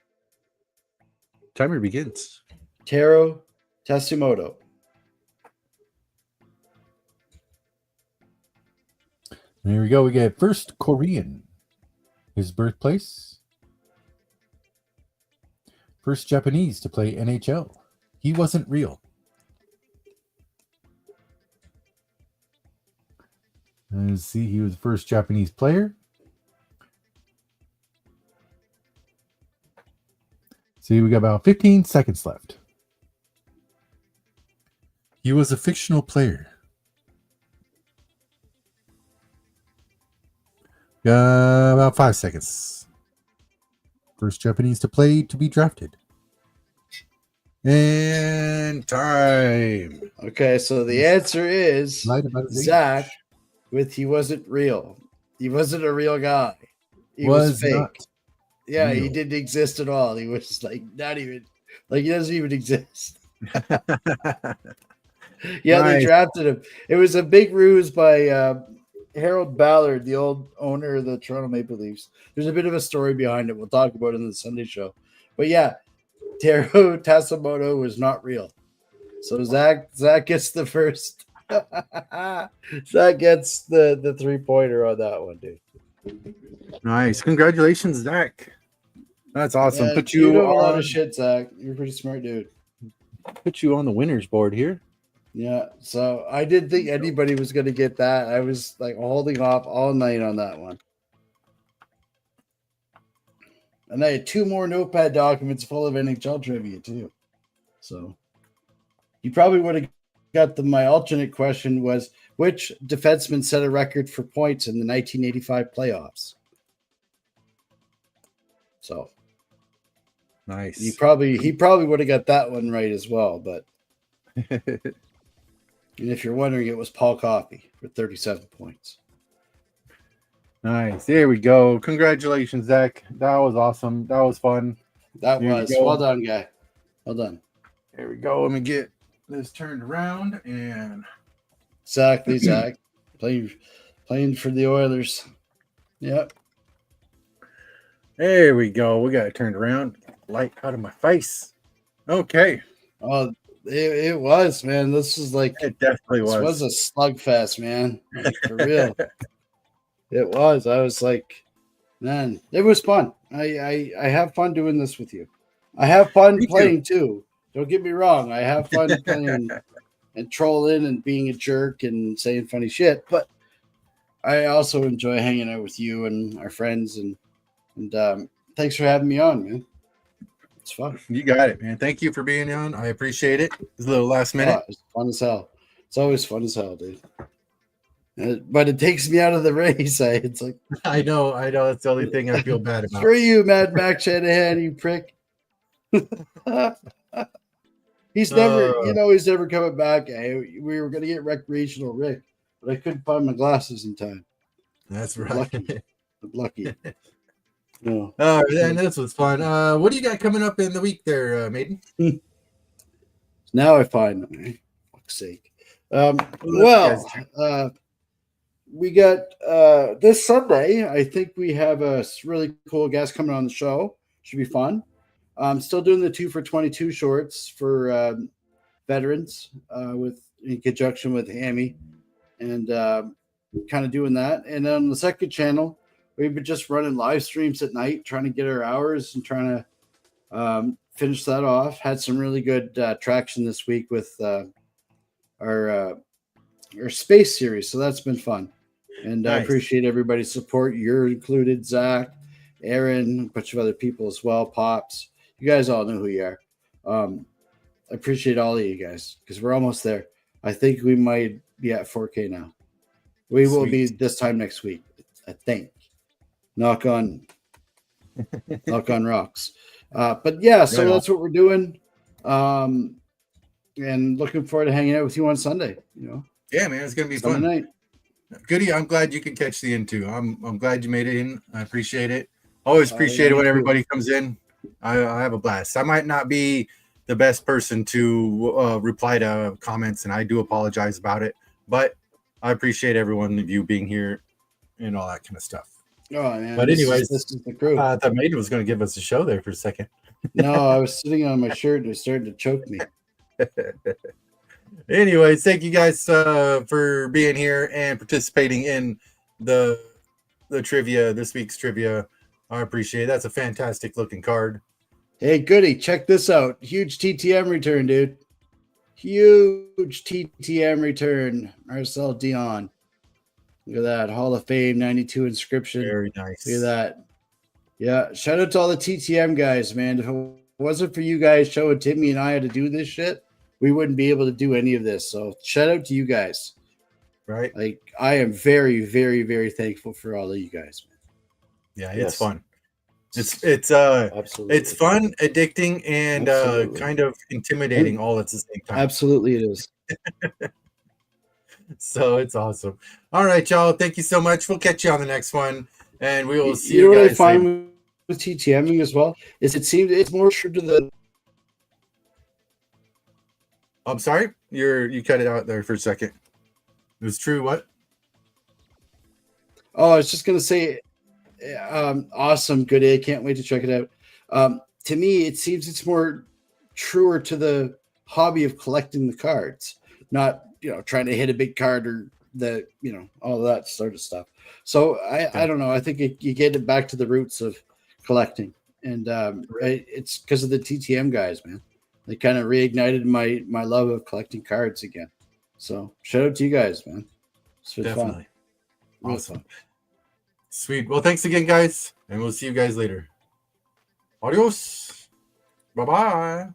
Timer begins. Taro Tashimoto. There we go. We get first Korean. His birthplace. First Japanese to play NHL. He wasn't real. Let's see. He was the first Japanese player. See, we got about 15 seconds left. He was a fictional player. About 5 seconds. First Japanese to be drafted. And time. Okay, so the answer is Lied about his Zach age. with he wasn't real. He wasn't a real guy. He Was was fake. not Yeah, he real. didn't exist at all. He was like not even he doesn't even exist. Yeah, Nice. They drafted him. It was a big ruse by Harold Ballard, the old owner of the Toronto Maple Leafs. There's a bit of a story behind it. We'll talk about it in the Sunday show. But yeah, Taro Tashimoto was not real. So Zach gets the first. Zach gets the 3-pointer on that one, dude. Nice. Congratulations, Zach. That's awesome. Yeah, Put you you know a lot on, of shit, Zach. You're a pretty smart dude. put you on the winners board here. Yeah, so I didn't think anybody was going to get that. I was like holding off all night on that one. And I had 2 more notepad documents full of NHL trivia too. So you probably would have got my alternate question was which defenseman set a record for points in the 1985 playoffs? So Nice. he probably would have got that one right as well, but and if you're wondering, it was Paul Coffey for 37 points. Nice. There we go. Congratulations, Zach. That was awesome. That was fun. That Here we was go. well done, guy. Well done. There we go. Let me get this turned around and Exactly, Zach. Playing for the Oilers. Yep. there we go. We got it turned around. Light out of my face. Okay. Oh, it was, man. This is like It definitely this was was. a slugfest, man. Like, for real. It was. I was like, man, it was fun. I have fun doing this with you. I have fun Me too. playing too. Don't get me wrong. I have fun playing and trolling and being a jerk and saying funny shit. But I also enjoy hanging out with you and our friends and thanks for having me on, man. It's fun. You got it, man. Thank you for being on. I appreciate it. It's a little last minute. Oh, it's fun as hell. It's always fun as hell, dude. But it takes me out of the race. It's like, I know. That's the only thing I feel bad about. screw you, Mad Max Shanahan, you prick. He's never coming back. We were gonna get recreational Rick, but I couldn't find my glasses in time. That's right. I'm lucky. No. And this was fun. What do you got coming up in the week there, Maiden? Now I find them. For fuck's sake. We got this Sunday. I think we have a really cool guest coming on the show. Should be fun. I'm still doing the 2 for 22 shorts for veterans in conjunction with Hammy, and kind of doing that. And then on the second channel, we've been just running live streams at night, trying to get our hours and trying to finish that off. Had some really good traction this week with our space series, so that's been fun. And Nice. I appreciate everybody's support. You're included, Zach, Aaron, a bunch of other people as well, Pops. You guys all know who you are. I appreciate all of you guys because we're almost there. I think we might be at 4K now. We will be this time next week, I think. Knock on rocks. But yeah, so that's what we're doing. And looking forward to hanging out with you on Sunday. Yeah, man, it's gonna be Sunday fun. night. Goody, I'm glad you can catch the into. I'm glad you made it in. I appreciate it. Always appreciate it when everybody comes in. I have a blast. I might not be the best person to reply to comments, and I do apologize about it. But I appreciate everyone of you being here and all that kind of stuff. Oh man! But anyways, this is the crew. I thought Maiden was going to give us a show there for a second. No, I was sitting on my shirt and it started to choke me. Anyways, thank you guys for being here and participating in the trivia, this week's trivia. I appreciate it. That's a fantastic looking card. Hey, Goody, check this out. Huge TTM return, dude. Huge TTM return. Marcel Dion. Look at that. Hall of Fame 92 inscription. Very nice. Look at that. Yeah. Shout out to all the TTM guys, man. If it wasn't for you guys showing Timmy and I how to do this shit, we wouldn't be able to do any of this. So shout out to you guys. Right. Like, I am very, very, very thankful for all of you guys, man. Yeah, it's Yes. fun. It's Absolutely. it's fun, addicting, and Absolutely. kind of intimidating all at the same time. Absolutely, it is. So it's awesome. All right, y'all. Thank you so much. We'll catch you on the next one, and we will see You you know what I guys. find with TTMing as well is it seems it's more true to the. I'm sorry, you cut it out there for a second. It was true. What? Oh, I was just gonna say, awesome, good. I can't wait to check it out. To me, it seems it's more truer to the hobby of collecting the cards, not trying to hit a big card or all that sort of stuff. So I don't know. I think you get it back to the roots of collecting, and it's because of the TTM guys, man. They kind of reignited my love of collecting cards again. So shout out to you guys, man. It's been Definitely. fun. Awesome. Sweet. Well, thanks again, guys, and we'll see you guys later. Adios. Bye-bye.